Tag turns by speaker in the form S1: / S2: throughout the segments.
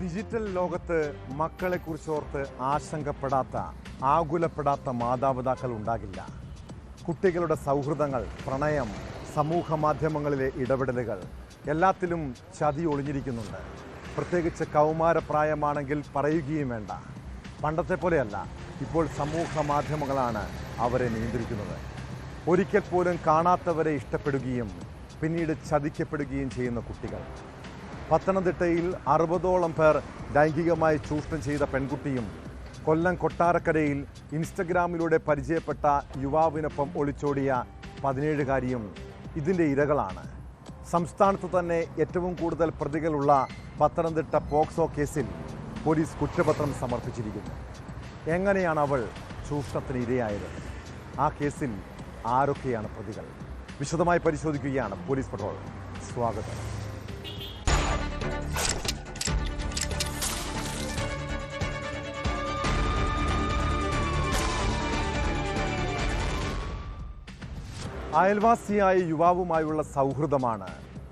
S1: Digital ലോകത്ത് മക്കളെക്കുറിച്ചോർത്ത് ആശങ്കപ്പെടാത്ത, ആകുലപ്പെടാത്ത മാതാപിതാക്കൾ ഉണ്ടാകില്ല. കുട്ടികളുടെ സൗഹൃദങ്ങൾ, പ്രണയം, സമൂഹ മാധ്യമങ്ങളിലെ ഇടപെടലുകൾ എല്ലാത്തിലും ചതി ഒളിഞ്ഞിരിക്കുന്നുണ്ട്. പ്രത്യേകിച്ച് കൗമാരപ്രായമാണെങ്കിൽ പറയുകയും വേണ്ട. പണ്ടത്തെ പോലെയല്ല, ഇപ്പോൾ സമൂഹ മാധ്യമങ്ങളാണ് അവരെ നിയന്ത്രിക്കുന്നത്. ഒരിക്കൽ പോലും കാണാത്തവരെ ഇഷ്ടപ്പെടുകയും പിന്നീട് ചതിക്കപ്പെടുകയും ചെയ്യുന്ന കുട്ടികൾ. പത്തനംതിട്ടയിൽ 60ഓളം പേർ ലൈംഗികമായി ചൂഷണം ചെയ്ത പെൺകുട്ടിയും കൊല്ലം കൊട്ടാരക്കരയിൽ ഇൻസ്റ്റഗ്രാമിലൂടെ പരിചയപ്പെട്ട യുവാവിനൊപ്പം ഒളിച്ചോടിയ 17കാരിയും ഇതിൻ്റെ ഇരകളാണ്. സംസ്ഥാനത്ത് തന്നെ ഏറ്റവും കൂടുതൽ പ്രതികളുള്ള പത്തനംതിട്ട പോക്സോ കേസിൽ പോലീസ് കുറ്റപത്രം സമർപ്പിച്ചിരിക്കുന്നു. എങ്ങനെയാണ് അവൾ ചൂഷണത്തിന് ഇരയായത്? ആ കേസിൽ ആരൊക്കെയാണ് പ്രതികൾ? വിശദമായി പരിശോധിക്കുകയാണ് പോലീസ് പട്രോൾ. സ്വാഗതം. അയൽവാസിയായ യുവാവുമായുള്ള സൗഹൃദമാണ്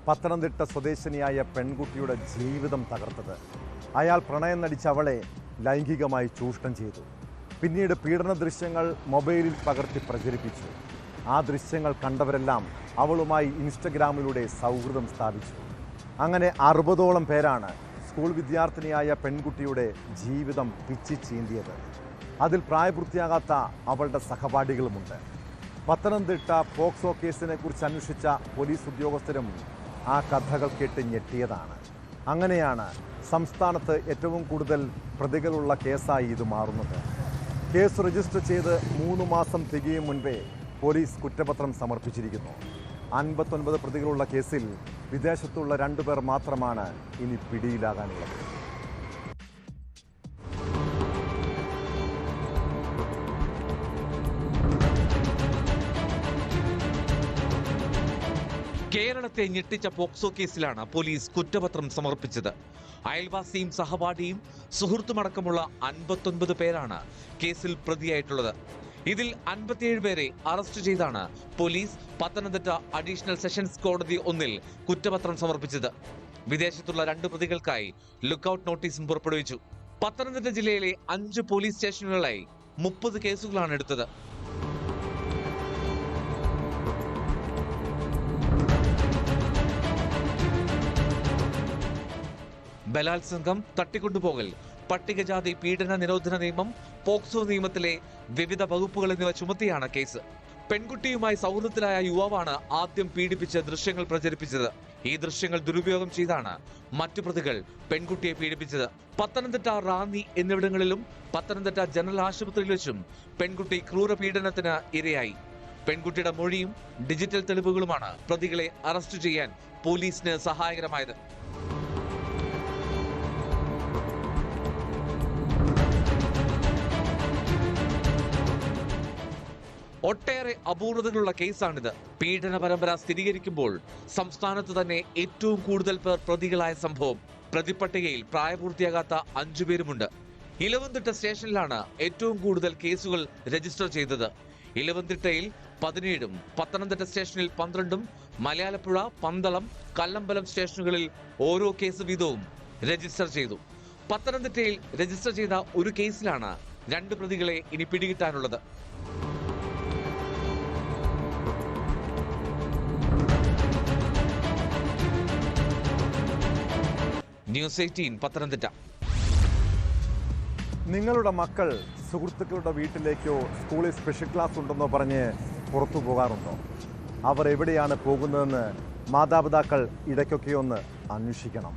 S1: പത്തനംതിട്ട സ്വദേശിനിയായ പെൺകുട്ടിയുടെ ജീവിതം തകർത്തത്. അയാൾ പ്രണയം നടിച്ച അവളെ ലൈംഗികമായി ചൂഷണം ചെയ്തു. പിന്നീട് പീഡന ദൃശ്യങ്ങൾ മൊബൈലിൽ പകർത്തി പ്രചരിപ്പിച്ചു. ആ ദൃശ്യങ്ങൾ കണ്ടവരെല്ലാം അവളുമായി ഇൻസ്റ്റഗ്രാമിലൂടെ സൗഹൃദം സ്ഥാപിച്ചു. അങ്ങനെ 60ഓളം പേരാണ് സ്കൂൾ വിദ്യാർത്ഥിനിയായ പെൺകുട്ടിയുടെ ജീവിതം പിച്ചി ചീന്തിയത്. അതിൽ പ്രായപൂർത്തിയാകാത്ത അവളുടെ സഹപാഠികളുമുണ്ട്. പത്തനംതിട്ട പോക്സോ കേസിനെ കുറിച്ച് അന്വേഷിച്ച പോലീസ് ഉദ്യോഗസ്ഥരും ആ കഥകൾ കേട്ട് ഞെട്ടിയതാണ്. അങ്ങനെയാണ് സംസ്ഥാനത്ത് ഏറ്റവും കൂടുതൽ പ്രതികളുള്ള കേസായി ഇത് മാറുന്നത്. കേസ് രജിസ്റ്റർ ചെയ്ത് 3 മാസം തികയും മുൻപേ പോലീസ് കുറ്റപത്രം സമർപ്പിച്ചിരിക്കുന്നു. 59 പ്രതികളുള്ള കേസിൽ വിദേശത്തുള്ള 2 പേർ മാത്രമാണ് ഇനി പിടിയിലാകാനുള്ളത്.
S2: കേരളത്തെ ഞെട്ടിച്ച പോക്സോ കേസിലാണ് പോലീസ് കുറ്റപത്രം സമർപ്പിച്ചത്. അയൽവാസിയും സഹപാഠിയും സുഹൃത്തുമടക്കമുള്ള 59 പേരാണ് കേസിൽ പ്രതിയായിട്ടുള്ളത്. ഇതിൽ 57 പേരെ അറസ്റ്റ് ചെയ്താണ് പോലീസ് പത്തനംതിട്ട അഡീഷണൽ സെഷൻസ് കോടതി 1 കുറ്റപത്രം സമർപ്പിച്ചത്. വിദേശത്തുള്ള 2 പ്രതികൾക്കായി ലുക്കൌട്ട് നോട്ടീസും പുറപ്പെടുവിച്ചു. പത്തനംതിട്ട ജില്ലയിലെ 5 പോലീസ് സ്റ്റേഷനുകളിലായി 30 കേസുകളാണ് എടുത്തത്. ബലാത്സംഗം, തട്ടിക്കൊണ്ടുപോകൽ, പട്ടികജാതി പീഡന നിരോധന നിയമം, പോക്സോ നിയമത്തിലെ വിവിധ വകുപ്പുകൾ എന്നിവ ചുമത്തിയാണ് കേസ്. പെൺകുട്ടിയുമായി സൗഹൃദത്തിലായ യുവാവാണ് ആദ്യം പീഡിപ്പിച്ച് ദൃശ്യങ്ങൾ പ്രചരിപ്പിച്ചത്. ഈ ദൃശ്യങ്ങൾ ദുരുപയോഗം ചെയ്താണ് മറ്റു പ്രതികൾ പെൺകുട്ടിയെ പീഡിപ്പിച്ചത്. പത്തനംതിട്ട, റാന്നി എന്നിവിടങ്ങളിലും പത്തനംതിട്ട ജനറൽ ആശുപത്രിയിൽ വെച്ചും പെൺകുട്ടി ക്രൂരപീഡനത്തിന് ഇരയായി. പെൺകുട്ടിയുടെ മൊഴിയും ഡിജിറ്റൽ തെളിവുകളുമാണ് പ്രതികളെ അറസ്റ്റ് ചെയ്യാൻ പോലീസിന് സഹായകരമായത്. ഒട്ടേറെ അപൂർവതകളുള്ള കേസാണിത്. പീഡന പരമ്പര സ്ഥിരീകരിക്കുമ്പോൾ സംസ്ഥാനത്ത് തന്നെ ഏറ്റവും കൂടുതൽ പേർ പ്രതികളായ സംഭവം. പ്രതിപട്ടികയിൽ പ്രായപൂർത്തിയാകാത്ത 5 പേരുമുണ്ട്. ഇലവന്തിട്ട സ്റ്റേഷനിലാണ് ഏറ്റവും കൂടുതൽ കേസുകൾ രജിസ്റ്റർ ചെയ്തത്. ഇലവന്തിട്ടയിൽ 17ഉം പത്തനംതിട്ട സ്റ്റേഷനിൽ 12ഉം മലയാലപ്പുഴ, പന്തളം, കല്ലമ്പലം സ്റ്റേഷനുകളിൽ ഓരോ കേസ് വീതവും രജിസ്റ്റർ ചെയ്തു. പത്തനംതിട്ടയിൽ രജിസ്റ്റർ ചെയ്ത ഒരു കേസിലാണ് 2 പ്രതികളെ ഇനി പിടികിട്ടാനുള്ളത്. ന്യൂസ് 18 പത്തനംതിട്ട.
S1: നിങ്ങളുടെ മക്കൾ സുഹൃത്തുക്കളുടെ വീട്ടിലേക്കോ സ്കൂളിൽ സ്പെഷ്യൽ ക്ലാസ് ഉണ്ടെന്നോ പറഞ്ഞ് പുറത്തു പോകാറുണ്ടോ? അവർ എവിടെയാണ് പോകുന്നതെന്ന് മാതാപിതാക്കൾ ഇടയ്ക്കൊക്കെ ഒന്ന് അന്വേഷിക്കണം.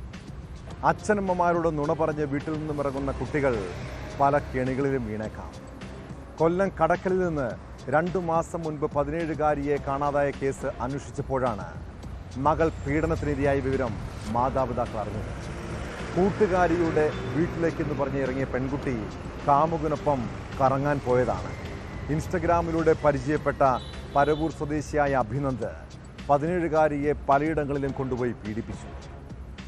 S1: അച്ഛനമ്മമാരോട് നുണ പറഞ്ഞ് വീട്ടിൽ നിന്നും ഇറങ്ങുന്ന കുട്ടികൾ പല കെണികളിലും വീണേക്കാം. കൊല്ലം കടക്കലിൽ നിന്ന് 2 മാസം മുൻപ് 17കാരിയെ കാണാതായ കേസ് അന്വേഷിച്ചപ്പോഴാണ് മകൾ പീഡനത്തിനിരയായ വിവരം മാതാപിതാക്കൾ അറിഞ്ഞത്. കൂട്ടുകാരിയുടെ വീട്ടിലേക്കെന്ന് പറഞ്ഞ് ഇറങ്ങിയ പെൺകുട്ടി കാമുകനൊപ്പം കറങ്ങാൻ പോയതാണ്. ഇൻസ്റ്റഗ്രാമിലൂടെ പരിചയപ്പെട്ട പരവൂർ സ്വദേശിയായ അഭിനന്ദ് 17കാരിയെ പലയിടങ്ങളിലും കൊണ്ടുപോയി പീഡിപ്പിച്ചു.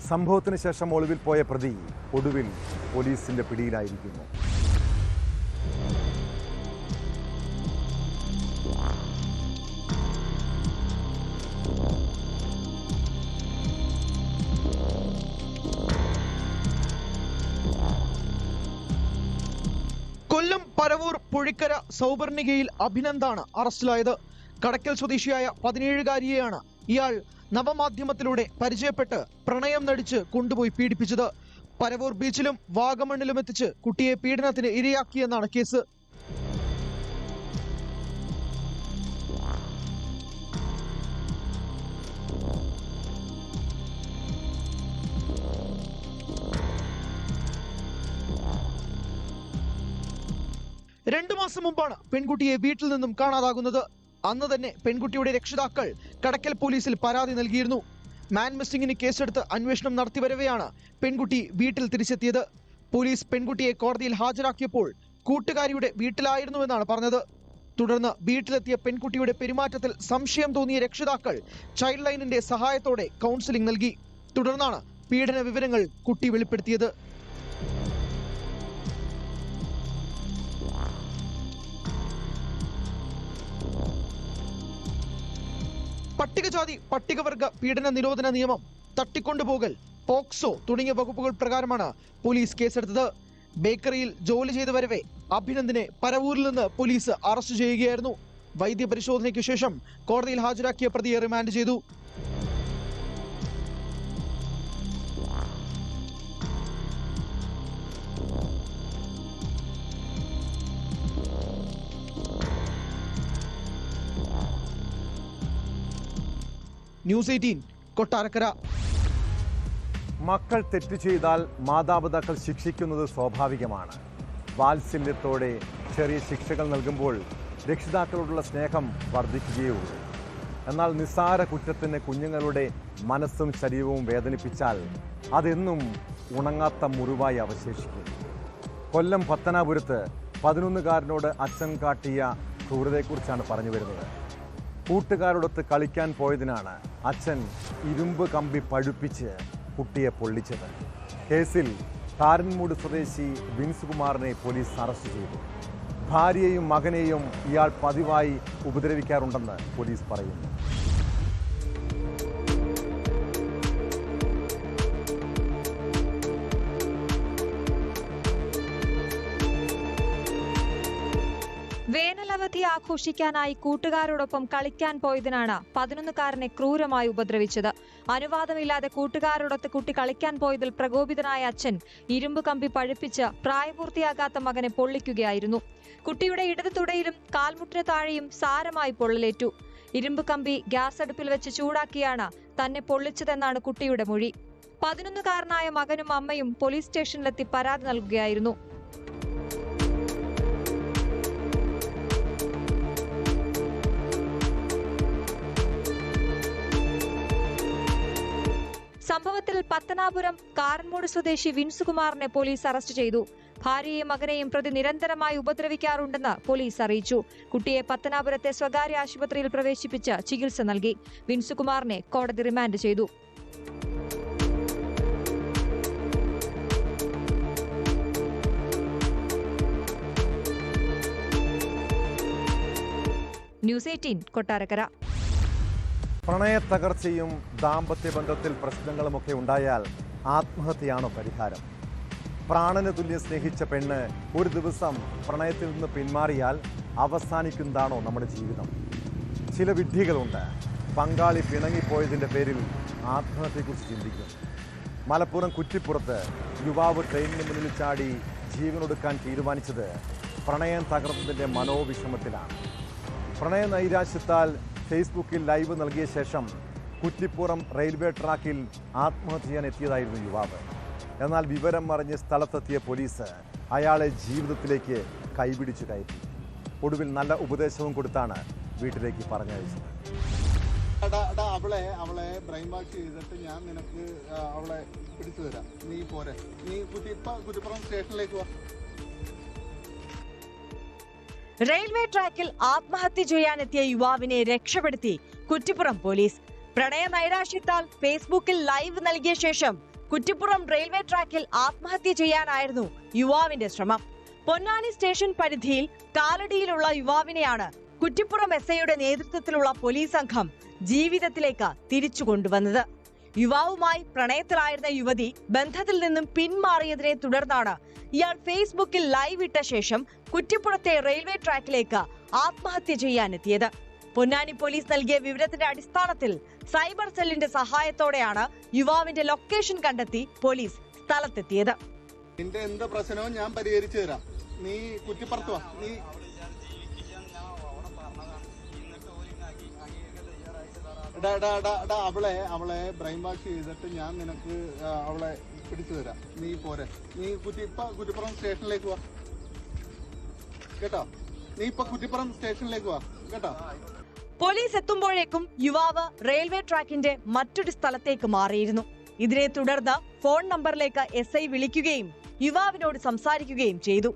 S1: സംഭവത്തിന് ശേഷം ഒളിവിൽ പോയ പ്രതി ഒടുവിൽ പോലീസിന്റെ പിടിയിലായിരിക്കുന്നു.
S3: പുഴിക്കര സൗപർണികയിൽ അഭിനന്ദാണ് അറസ്റ്റിലായത്. കടക്കൽ സ്വദേശിയായ 17-കാരിയെയാണ് ഇയാൾ നവമാധ്യമത്തിലൂടെ പരിചയപ്പെട്ട് പ്രണയം നടിച്ച് കൊണ്ടുപോയി പീഡിപ്പിച്ചത്. പരവൂർ ബീച്ചിലും വാഗമണ്ണിലും എത്തിച്ച് കുട്ടിയെ പീഡനത്തിന് ഇരയാക്കിയെന്നാണ് കേസ്. രണ്ടു മാസം മുമ്പാണ് പെൺകുട്ടിയെ വീട്ടിൽ നിന്നും കാണാതാകുന്നത്. അന്ന് തന്നെ പെൺകുട്ടിയുടെ രക്ഷിതാക്കൾ കടക്കൽ പോലീസിൽ പരാതി നൽകിയിരുന്നു. മാൻ മിസ്സിംഗിന് കേസെടുത്ത് അന്വേഷണം നടത്തിവരവെയാണ് പെൺകുട്ടി വീട്ടിൽ തിരിച്ചെത്തിയത്. പോലീസ് പെൺകുട്ടിയെ കോടതിയിൽ ഹാജരാക്കിയപ്പോൾ കൂട്ടുകാരിയുടെ വീട്ടിലായിരുന്നുവെന്നാണ് പറഞ്ഞത്. തുടർന്ന് വീട്ടിലെത്തിയ പെൺകുട്ടിയുടെ പെരുമാറ്റത്തിൽ സംശയം തോന്നിയ രക്ഷിതാക്കൾ ചൈൽഡ് ലൈനിന്റെ സഹായത്തോടെ കൗൺസിലിംഗ് നൽകി. തുടർന്നാണ് പീഡന വിവരങ്ങൾ കുട്ടി വെളിപ്പെടുത്തിയത്. പട്ടികജാതി പട്ടികവർഗ പീഡന നിരോധന നിയമം, തട്ടിക്കൊണ്ടുപോകൽ, പോക്സോ തുടങ്ങിയ വകുപ്പുകൾ പ്രകാരമാണ് പോലീസ് കേസെടുത്തത്. ബേക്കറിയിൽ ജോലി ചെയ്തു വരവെ അഭിനന്ദിനെ പരവൂരിൽ നിന്ന് പോലീസ് അറസ്റ്റ് ചെയ്യുകയായിരുന്നു. വൈദ്യപരിശോധനയ്ക്ക് ശേഷം കോടതിയിൽ ഹാജരാക്കിയ പ്രതിയെ റിമാൻഡ് ചെയ്തു. ന്യൂസ് 18 കൊട്ടാരക്കര.
S1: മക്കൾ തെറ്റ് ചെയ്താൽ മാതാപിതാക്കൾ ശിക്ഷിക്കുന്നത് സ്വാഭാവികമാണ്. വാത്സല്യത്തോടെ ചെറിയ ശിക്ഷകൾ നൽകുമ്പോൾ രക്ഷിതാക്കളോടുള്ള സ്നേഹം വർദ്ധിക്കുകയുള്ളൂ. എന്നാൽ നിസ്സാര കുറ്റത്തിന് കുഞ്ഞുങ്ങളുടെ മനസ്സും ശരീരവും വേദനിപ്പിച്ചാൽ അതെന്നും ഉണങ്ങാത്ത മുറിവായി അവശേഷിക്കും. കൊല്ലം പത്തനാപുരത്ത് 11-കാരനോട് അച്ഛൻ കാട്ടിയ ക്രൂരതയെക്കുറിച്ചാണ് പറഞ്ഞു വരുന്നത്. കൂട്ടുകാരോടൊത്ത് കളിക്കാൻ പോയതിനാണ് അച്ഛൻ ഇരുമ്പ് കമ്പി പഴുപ്പിച്ച് കുട്ടിയെ പൊള്ളിച്ചത്. കേസിൽ താരൻമൂട് സ്വദേശി വിൻസ് കുമാറിനെ പോലീസ് അറസ്റ്റ് ചെയ്തു. ഭാര്യയെയും മകനെയും ഇയാൾ പതിവായി ഉപദ്രവിക്കാറുണ്ടെന്ന് പോലീസ് പറയുന്നു.
S4: വേനലവധി ആഘോഷിക്കാനായി കൂട്ടുകാരോടൊപ്പം കളിക്കാൻ പോയതിനാണ് 11-കാരനെ ക്രൂരമായി ഉപദ്രവിച്ചത്. അനുവാദമില്ലാതെ കൂട്ടുകാരോടൊത്ത് കുട്ടി കളിക്കാൻ പോയതിൽ പ്രകോപിതനായ അച്ഛൻ ഇരുമ്പ് കമ്പി പഴുപ്പിച്ച് പ്രായപൂർത്തിയാകാത്ത മകനെ പൊള്ളിക്കുകയായിരുന്നു. കുട്ടിയുടെ ഇടതു തുടയിലും കാൽമുട്ടിന് താഴെയും സാരമായി പൊള്ളലേറ്റു. ഇരുമ്പ് കമ്പി ഗ്യാസ് അടുപ്പിൽ വെച്ച് ചൂടാക്കിയാണ് തന്നെ പൊള്ളിച്ചതെന്നാണ് കുട്ടിയുടെ മൊഴി. 11-കാരനായ മകനും അമ്മയും പോലീസ് സ്റ്റേഷനിലെത്തി പരാതി നൽകുകയായിരുന്നു. സംഭവത്തിൽ പത്തനാപുരം കാരൻമൂട് സ്വദേശി വിൻസ് കുമാറിനെ പോലീസ് അറസ്റ്റ് ചെയ്തു. ഭാര്യയെയും മകനെയും പ്രതി നിരന്തരമായി ഉപദ്രവിക്കാറുണ്ടെന്ന് പോലീസ് അറിയിച്ചു. കുട്ടിയെ പത്തനാപുരത്തെ സ്വകാര്യ ആശുപത്രിയിൽ പ്രവേശിപ്പിച്ച് ചികിത്സ നൽകി. വിൻസ് കുമാറിനെ കോടതി റിമാൻഡ് ചെയ്തു. ന്യൂസ് 18 കൊട്ടാരക്കര.
S1: പ്രണയത്തകർച്ചയും ദാമ്പത്യ ബന്ധത്തിൽ പ്രശ്നങ്ങളുമൊക്കെ ഉണ്ടായാൽ ആത്മഹത്യയാണോ പരിഹാരം? പ്രാണന് തുല്യം സ്നേഹിച്ച പെണ്ണ് ഒരു ദിവസം പ്രണയത്തിൽ നിന്ന് പിന്മാറിയാൽ അവസാനിക്കുന്നതാണോ നമ്മുടെ ജീവിതം? ചില വിഡ്ഢികളുണ്ട്, പങ്കാളി പിണങ്ങിപ്പോയതിൻ്റെ പേരിൽ ആത്മഹത്യയെക്കുറിച്ച് ചിന്തിക്കും. മലപ്പുറം കുറ്റിപ്പുറത്ത് യുവാവ് ട്രെയിനിന് മുന്നിൽ ചാടി ജീവനൊടുക്കാൻ തീരുമാനിച്ചത് പ്രണയം തകർന്നതിൻ്റെ മനോവിഷമത്തിലാണ്. പ്രണയ നൈരാശ്യത്താൽ ഫേസ്ബുക്കിൽ ലൈവ് നൽകിയ ശേഷം കുറ്റിപ്പുറം റെയിൽവേ ട്രാക്കിൽ ആത്മഹത്യ ചെയ്യാൻ എത്തിയതായിരുന്നു യുവാവ്. എന്നാൽ വിവരം അറിഞ്ഞ് സ്ഥലത്തെത്തിയ പോലീസ് അയാളെ ജീവിതത്തിലേക്ക് കൈപിടിച്ചു കയറ്റി. ഒടുവിൽ നല്ല ഉപദേശവും കൊടുത്താണ് വീട്ടിലേക്ക് പറഞ്ഞയച്ചത്.
S5: അവളെ ബ്രെയിൻ വാഷ് ചെയ്തിട്ട് ഞാൻ നിനക്ക് അവളെ പിടിച്ചു തരാം, നീ പോരെ, നീ കുറ്റിപ്പുറം സ്റ്റേഷനിലേക്ക് വാ.
S6: റെയിൽവേ ട്രാക്കിൽ ആത്മഹത്യ ചെയ്യാനെത്തിയ യുവാവിനെ രക്ഷപ്പെടുത്തി കുറ്റിപ്പുറം പോലീസ്. പ്രണയ നൈരാശ്യത്താൽ ഫേസ്ബുക്കിൽ ലൈവ് നൽകിയ ശേഷം കുറ്റിപ്പുറം റെയിൽവേ ട്രാക്കിൽ ആത്മഹത്യ ചെയ്യാനായിരുന്നു യുവാവിന്റെ ശ്രമം. പൊന്നാനി സ്റ്റേഷൻ പരിധിയിൽ കാലടിയിലുള്ള യുവാവിനെയാണ് കുറ്റിപ്പുറം SIയുടെ നേതൃത്വത്തിലുള്ള പോലീസ് സംഘം ജീവിതത്തിലേക്ക് തിരിച്ചു കൊണ്ടുവന്നത്. യുവാവുമായി പ്രണയത്തിലായിരുന്ന യുവതി ബന്ധത്തിൽ നിന്നും പിന്മാറിയതിനെ തുടർന്നാണ് ഇയാൾ ഫേസ്ബുക്കിൽ ലൈവ് ഇട്ട ശേഷം കുറ്റിപ്പുറത്തെ റെയിൽവേ ട്രാക്കിലേക്ക് ആത്മഹത്യ ചെയ്യാനെത്തിയത്. പൊന്നാനി പോലീസ് നൽകിയ വിവരത്തിന്റെ അടിസ്ഥാനത്തിൽ സൈബർ സെല്ലിന്റെ സഹായത്തോടെയാണ് യുവാവിന്റെ ലൊക്കേഷൻ കണ്ടെത്തി പോലീസ് സ്ഥലത്തെത്തിയത്.
S5: നിന്റെ എന്ത് പ്രശ്നവും ഞാൻ പരിഹരിച്ചു തരാം. നീ കുറ്റിപ്പുറത്ത് വാ. നീ അവളെ ബ്രെയിൻ വാഷ് ചെയ്തിട്ട് ഞാൻ നിനക്ക് അവളെ പിടിച്ചു തരാം. നീ പോരെ. നീ കുറ്റിപ്പുറം സ്റ്റേഷനിലേക്ക് വാ കേട്ടോ. നീ ഇപ്പൊ കുറ്റിപ്പുറം സ്റ്റേഷനിലേക്ക് വാ കേട്ടോ.
S6: പോലീസ് എത്തുമ്പോഴേക്കും യുവാവ് റെയിൽവേ ട്രാക്കിന്റെ മറ്റൊരു സ്ഥലത്തേക്ക് മാറിയിരുന്നു. ഇതിനെ തുടർന്ന് ഫോൺ നമ്പറിലേക്ക് SI വിളിക്കുകയും യുവാവിനോട് സംസാരിക്കുകയും ചെയ്തു.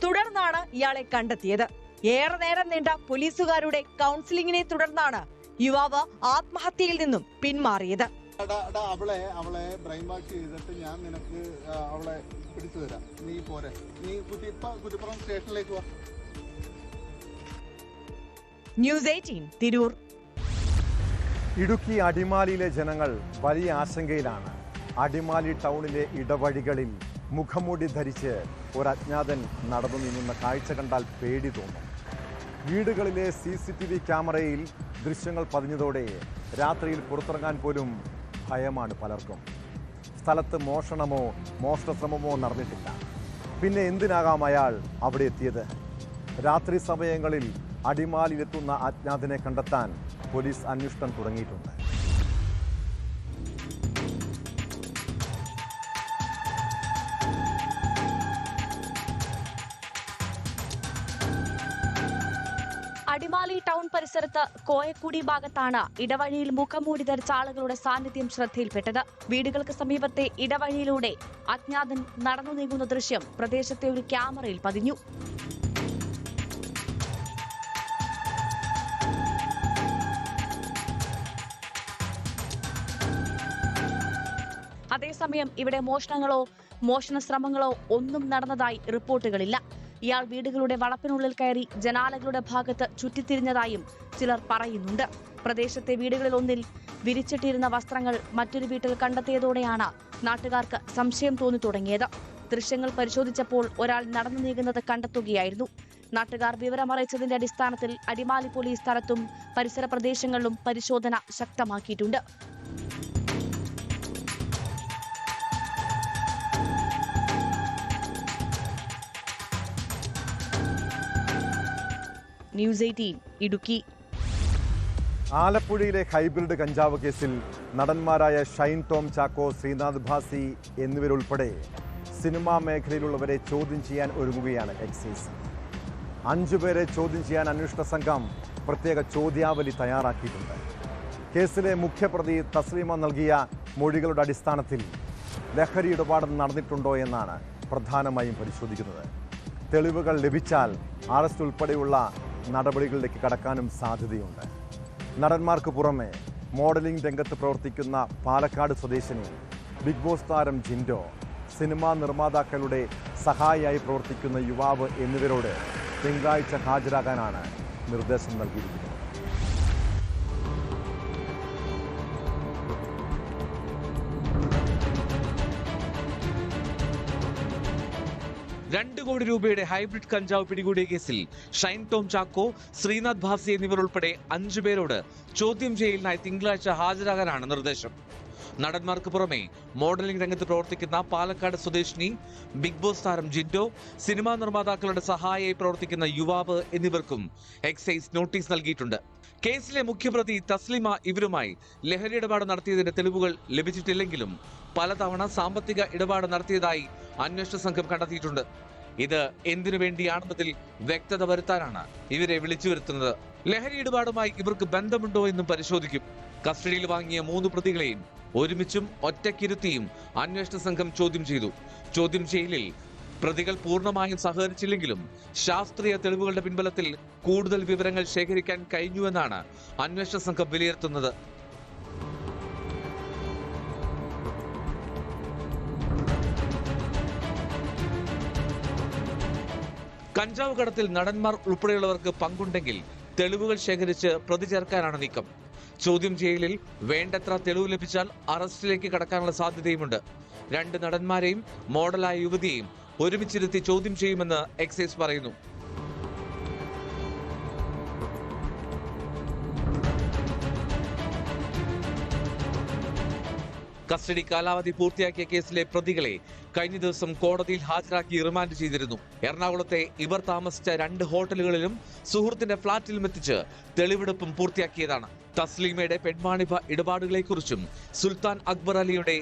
S6: തുടർന്നാണ് ഇയാളെ കണ്ടെത്തിയത്. ഏറെ നേരം നീണ്ട പോലീസുകാരുടെ കൗൺസിലിംഗിനെ തുടർന്നാണ് യുവാവ് ആത്മഹത്യയിൽ നിന്നും പിന്മാറിയത്.
S5: അവളെ ബ്രെയിൻ വാഷ് ചെയ്തിട്ട് ഞാൻ നിനക്ക് അവളെ പിടിച്ചു തരാം. നീ പോരെ. നീ കുറ്റിപ്പുറം സ്റ്റേഷനിലേക്ക് വാ.
S6: ന്യൂസ് 18 തിരൂർ.
S1: ഇടുക്കി അടിമാലിയിലെ ജനങ്ങൾ വലിയ ആശങ്കയിലാണ്. അടിമാലി ടൗണിലെ ഇടവഴികളിൽ മുഖംമൂടി ധരിച്ച് ഒരജ്ഞാതൻ നടന്നു നീങ്ങുന്ന കാഴ്ച കണ്ടാൽ പേടി തോന്നും. വീടുകളിലെ CCTV ക്യാമറയിൽ ദൃശ്യങ്ങൾ പതിഞ്ഞതോടെ രാത്രിയിൽ പുറത്തിറങ്ങാൻ പോലും ഭയമാണ് പലർക്കും. സ്ഥലത്ത് മോഷണമോ മോഷണശ്രമമോ നടന്നിട്ടില്ല. പിന്നെ എന്തിനാകാം അയാൾ അവിടെ എത്തിയത്? രാത്രി സമയങ്ങളിൽ അടിമാലിയിലെത്തുന്ന അജ്ഞാതനെ കണ്ടെത്താൻ പോലീസ് അന്വേഷണം തുടങ്ങിയിട്ടുണ്ട്.
S7: അടിമാലി ടൗൺ പരിസരത്ത് കോയക്കുടി ഭാഗത്താണ് ഇടവഴിയിൽ മുഖംമൂടി ധരിച്ച ആളുകളുടെ സാന്നിധ്യം ശ്രദ്ധയിൽപ്പെട്ടത്. വീടുകൾക്ക് സമീപത്തെ ഇടവഴിയിലൂടെ അജ്ഞാതൻ നടന്നു നീങ്ങുന്ന ദൃശ്യം പ്രദേശത്തെ ഒരു ക്യാമറയിൽ പതിഞ്ഞു. അതേസമയം ഇവിടെ മോഷണങ്ങളോ മോഷണ ശ്രമങ്ങളോ ഒന്നും നടന്നതായി റിപ്പോർട്ടുകളില്ല. ഇയാൾ വീടുകളുടെ വളപ്പിനുള്ളിൽ കയറി ജനാലകളുടെ ഭാഗത്ത് ചുറ്റിത്തിരിഞ്ഞതായും ചിലർ പറയുന്നുണ്ട്. പ്രദേശത്തെ വീടുകളിൽ ഒന്നിൽ വിരിച്ചിട്ടിരുന്ന വസ്ത്രങ്ങൾ മറ്റൊരു വീട്ടിൽ കണ്ടെത്തിയതോടെയാണ് നാട്ടുകാർക്ക് സംശയം തോന്നി തുടങ്ങിയത്. ദൃശ്യങ്ങൾ പരിശോധിച്ചപ്പോൾ ഒരാൾ നടന്നു നീങ്ങുന്നത് കണ്ടെത്തുകയായിരുന്നു. നാട്ടുകാർ വിവരമറിയിച്ചതിന്റെ അടിസ്ഥാനത്തിൽ അടിമാലി പോലീസ് സ്ഥലത്തും പരിസര പ്രദേശങ്ങളിലും പരിശോധന ശക്തമാക്കിയിട്ടുണ്ട്. ന്യൂസ് 18 ഇടുക്കി.
S1: ആലപ്പുഴയിലെ ഹൈബ്രിഡ് കഞ്ചാവ് കേസിൽ നടന്മാരായ ഷൈൻ ടോം ചാക്കോ, ശ്രീനാഥ് ഭാസി എന്നിവരുൾപ്പെടെ സിനിമാ മേഖലയിലുള്ളവരെ ചോദ്യം ചെയ്യാൻ ഒരുങ്ങുകയാണ് എക്സൈസ്. 5 പേരെ ചോദ്യം ചെയ്യാൻ അന്വേഷണ സംഘം പ്രത്യേക ചോദ്യാവലി തയ്യാറാക്കിയിട്ടുണ്ട്. കേസിലെ മുഖ്യപ്രതി തസ്ലീമ നൽകിയ മൊഴികളുടെ അടിസ്ഥാനത്തിൽ ലഹരി ഇടപാട് നടന്നിട്ടുണ്ടോ എന്നാണ് പ്രധാനമായും പരിശോധിക്കുന്നത്. തെളിവുകൾ ലഭിച്ചാൽ അറസ്റ്റ് ഉൾപ്പെടെയുള്ള നടപടികളിലേക്ക് കടക്കാനും സാധ്യതയുണ്ട്. നടന്മാർക്ക് പുറമെ മോഡലിംഗ് രംഗത്ത് പ്രവർത്തിക്കുന്ന പാലക്കാട് സ്വദേശിനി, ബിഗ് ബോസ് താരം ജിൻഡോ, സിനിമാ നിർമ്മാതാക്കളുടെ സഹായിയായി പ്രവർത്തിക്കുന്ന യുവാവ് എന്നിവരോട് തിങ്കളാഴ്ച ഹാജരാകാനാണ് നിർദ്ദേശം നൽകിയിരിക്കുന്നത്.
S2: $2 കോടി രൂപയുടെ ഹൈബ്രിഡ് കഞ്ചാവ് പിടികൂടിയ കേസിൽ ഷൈൻ ടോം ചാക്കോ, ശ്രീനാഥ് ഭാസി എന്നിവർ ഉൾപ്പെടെ 5 പേരോട് ചോദ്യം ചെയ്യലിനായി തിങ്കളാഴ്ച ഹാജരാകാനാണ് നിർദ്ദേശം. നടന്മാർക്ക് പുറമെ മോഡലിംഗ് രംഗത്ത് പ്രവർത്തിക്കുന്ന പാലക്കാട് സ്വദേശിനി, ബിഗ് ബോസ് താരം ജിൻഡോ, സിനിമാ നിർമ്മാതാക്കളുടെ സഹായിയായി പ്രവർത്തിക്കുന്ന യുവാവ് എന്നിവർക്കും എക്സൈസ് നോട്ടീസ് നൽകിയിട്ടുണ്ട്. കേസിലെ മുഖ്യപ്രതി തസ്ലിമ ഇവരുമായി ലഹരി ഇടപാട് നടത്തിയതിന്റെ തെളിവുകൾ ലഭിച്ചിട്ടില്ലെങ്കിലും പലതവണ സാമ്പത്തിക ഇടപാട് നടത്തിയതായി അന്വേഷണ സംഘം കണ്ടെത്തിയിട്ടുണ്ട്. ഇത് എന്തിനു വേണ്ടിയാണെന്നതിൽ വ്യക്തത വരുത്താനാണ് ഇവരെ വിളിച്ചു വരുത്തുന്നത്. ലഹരി ഇടപാടുമായി ഇവർക്ക് ബന്ധമുണ്ടോ എന്നും പരിശോധിക്കും. കസ്റ്റഡിയിൽ വാങ്ങിയ 3 പ്രതികളെയും ഒരുമിച്ചും ഒറ്റയ്ക്കിരുത്തിയും അന്വേഷണ സംഘം ചോദ്യം ചെയ്തു. ചോദ്യം ചെയ്യലിൽ പ്രതികൾ പൂർണ്ണമായും സഹകരിച്ചില്ലെങ്കിലും ശാസ്ത്രീയ തെളിവുകളുടെ പിൻബലത്തിൽ കൂടുതൽ വിവരങ്ങൾ ശേഖരിക്കാൻ കഴിഞ്ഞുവെന്നാണ് അന്വേഷണ സംഘം വിലയിരുത്തുന്നത്. കഞ്ചാവ് കടത്തിൽ നടന്മാർ ഉൾപ്പെടെയുള്ളവർക്ക് പങ്കുണ്ടെങ്കിൽ തെളിവുകൾ ശേഖരിച്ച് പ്രതി ചേർക്കാനാണ് നീക്കം. ചോദ്യം ചെയ്യലിൽ വേണ്ടത്ര തെളിവ് ലഭിച്ചാൽ അറസ്റ്റിലേക്ക് കടക്കാനുള്ള സാധ്യതയുമുണ്ട്. 2 നടന്മാരെയും മോഡലായ യുവതിയെയും ഒരുമിച്ചിരുത്തി ചോദ്യം ചെയ്യുമെന്ന് എക്സൈസ് പറയുന്നു. കസ്റ്റഡി കാലാവധി പൂർത്തിയാക്കിയ കേസിലെ പ്രതികളെ കഴിഞ്ഞ ദിവസം കോടതിയിൽ ഹാജരാക്കി റിമാൻഡ് ചെയ്തിരുന്നു. എറണാകുളത്തെ ഇവർ താമസിച്ച 2 ഹോട്ടലുകളിലും സുഹൃത്തിന്റെ ഫ്ളാറ്റിലും എത്തിച്ച് തെളിവെടുപ്പും പൂർത്തിയാക്കിയതാണ്. തസ്ലീമയുടെ പെൺവാണിഭ ഇടപാടുകളെക്കുറിച്ചും സുൽത്താൻ അക്ബർ അലിയുടെ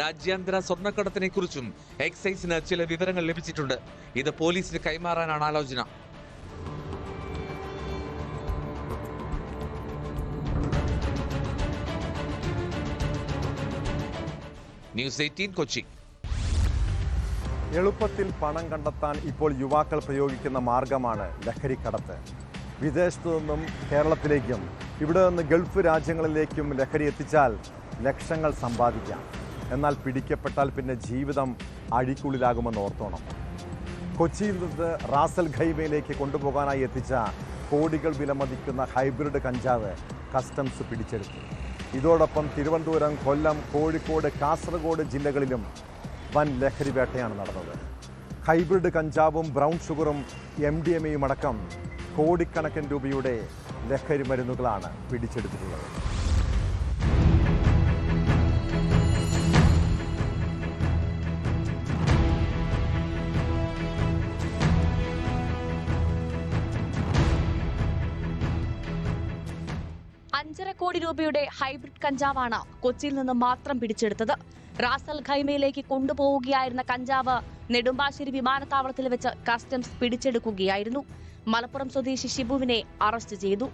S2: രാജ്യാന്തര സ്വർണ്ണക്കടത്തിനെക്കുറിച്ചും എക്സൈസിന് ചില വിവരങ്ങൾ ലഭിച്ചിട്ടുണ്ട്. ഇത് പോലീസിന് കൈമാറാനാണ് ആലോചന. ന്യൂസ് 18 കൊച്ചി.
S1: എളുപ്പത്തിൽ പണം കണ്ടെത്താൻ ഇപ്പോൾ യുവാക്കൾ പ്രയോഗിക്കുന്ന മാർഗമാണ് ലഹരിക്കടത്ത്. വിദേശത്തു നിന്നും കേരളത്തിലേക്കും ഇവിടെ നിന്ന് ഗൾഫ് രാജ്യങ്ങളിലേക്കും ലഹരി എത്തിച്ചാൽ ലക്ഷങ്ങൾ സമ്പാദിക്കാം. എന്നാൽ പിടിക്കപ്പെട്ടാൽ പിന്നെ ജീവിതം അഴിക്കുള്ളിലാകുമെന്ന് ഓർത്തോണം. കൊച്ചിയിൽ നിന്ന് റാസൽ ഖൈമയിലേക്ക് കൊണ്ടുപോകാനായി എത്തിച്ച കോടികൾ വിലമതിക്കുന്ന ഹൈബ്രിഡ് കഞ്ചാവ് കസ്റ്റംസ് പിടിച്ചെടുത്തു. ഇതോടൊപ്പം തിരുവനന്തപുരം, കൊല്ലം, കോഴിക്കോട്, കാസർഗോഡ് ജില്ലകളിലും വൻ ലഹരി വേട്ടയാണ് നടന്നത്. ഹൈബ്രിഡ് കഞ്ചാവും ബ്രൗൺ ഷുഗറും MDMA അടക്കം കോടിക്കണക്കിന് രൂപയുടെ ലഹരി മരുന്നുകളാണ് പിടിച്ചെടുത്തിട്ടുള്ളത്.
S7: $5.5 കോടി രൂപയുടെ ഹൈബ്രിഡ് കഞ്ചാവാണ് കൊച്ചിയിൽ നിന്ന് മാത്രം പിടിച്ചെടുത്തത്. റാസൽ ഖൈമയിലേക്ക് കൊണ്ടുപോവുകയായിരുന്ന കഞ്ചാവ് നെടുമ്പാശ്ശേരി വിമാനത്താവളത്തിൽ വെച്ച് കസ്റ്റംസ് പിടിച്ചെടുക്കുകയായിരുന്നു. മലപ്പുറം സ്വദേശി ഷിബുവിനെ അറസ്റ്റ് ചെയ്തു.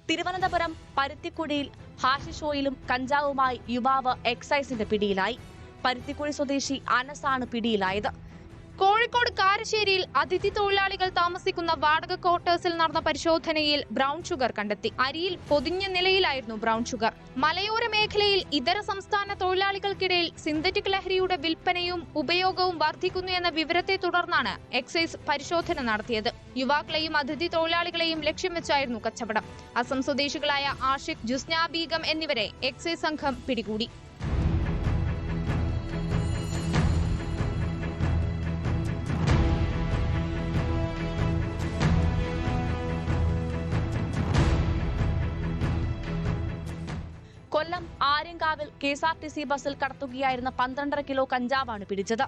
S7: തിരുവനന്തപുരം പരുത്തിക്കുഴിയിൽ ഹാഷിഷ് ഓയിലും കഞ്ചാവുമായി യുവാവ് എക്സൈസിന്റെ പിടിയിലായി. പരുത്തിക്കുഴി സ്വദേശി അനസാണ് പിടിയിലായത്.
S8: കോഴിക്കോട് കാരശ്ശേരിയിൽ അതിഥി തൊഴിലാളികൾ താമസിക്കുന്ന വാടക ക്വാർട്ടേഴ്സിൽ നടന്ന പരിശോധനയിൽ ബ്രൗൺ ഷുഗർ കണ്ടെത്തി. അരിയിൽ പൊതിഞ്ഞ നിലയിലായിരുന്നു ബ്രൗൺ ഷുഗർ. മലയോര മേഖലയിൽ ഇതര സംസ്ഥാന തൊഴിലാളികൾക്കിടയിൽ സിന്തറ്റിക് ലഹരിയുടെ വിൽപ്പനയും ഉപയോഗവും വർദ്ധിക്കുന്നു എന്ന വിവരത്തെ തുടർന്നാണ് എക്സൈസ് പരിശോധന നടത്തിയത്. യുവാക്കളെയും അതിഥി തൊഴിലാളികളെയും ലക്ഷ്യം വെച്ചായിരുന്നു കച്ചവടം. അസം സ്വദേശികളായ ആഷിഖ്, ജുസ്ന ബീഗം എന്നിവരെ എക്സൈസ് സംഘം പിടികൂടി.
S7: കൊല്ലം ആര്യങ്കാവിൽ KSRTC ബസ്സിൽ കടത്തുകയായിരുന്ന 12.5 കിലോ കഞ്ചാവാണ് പിടിച്ചത്.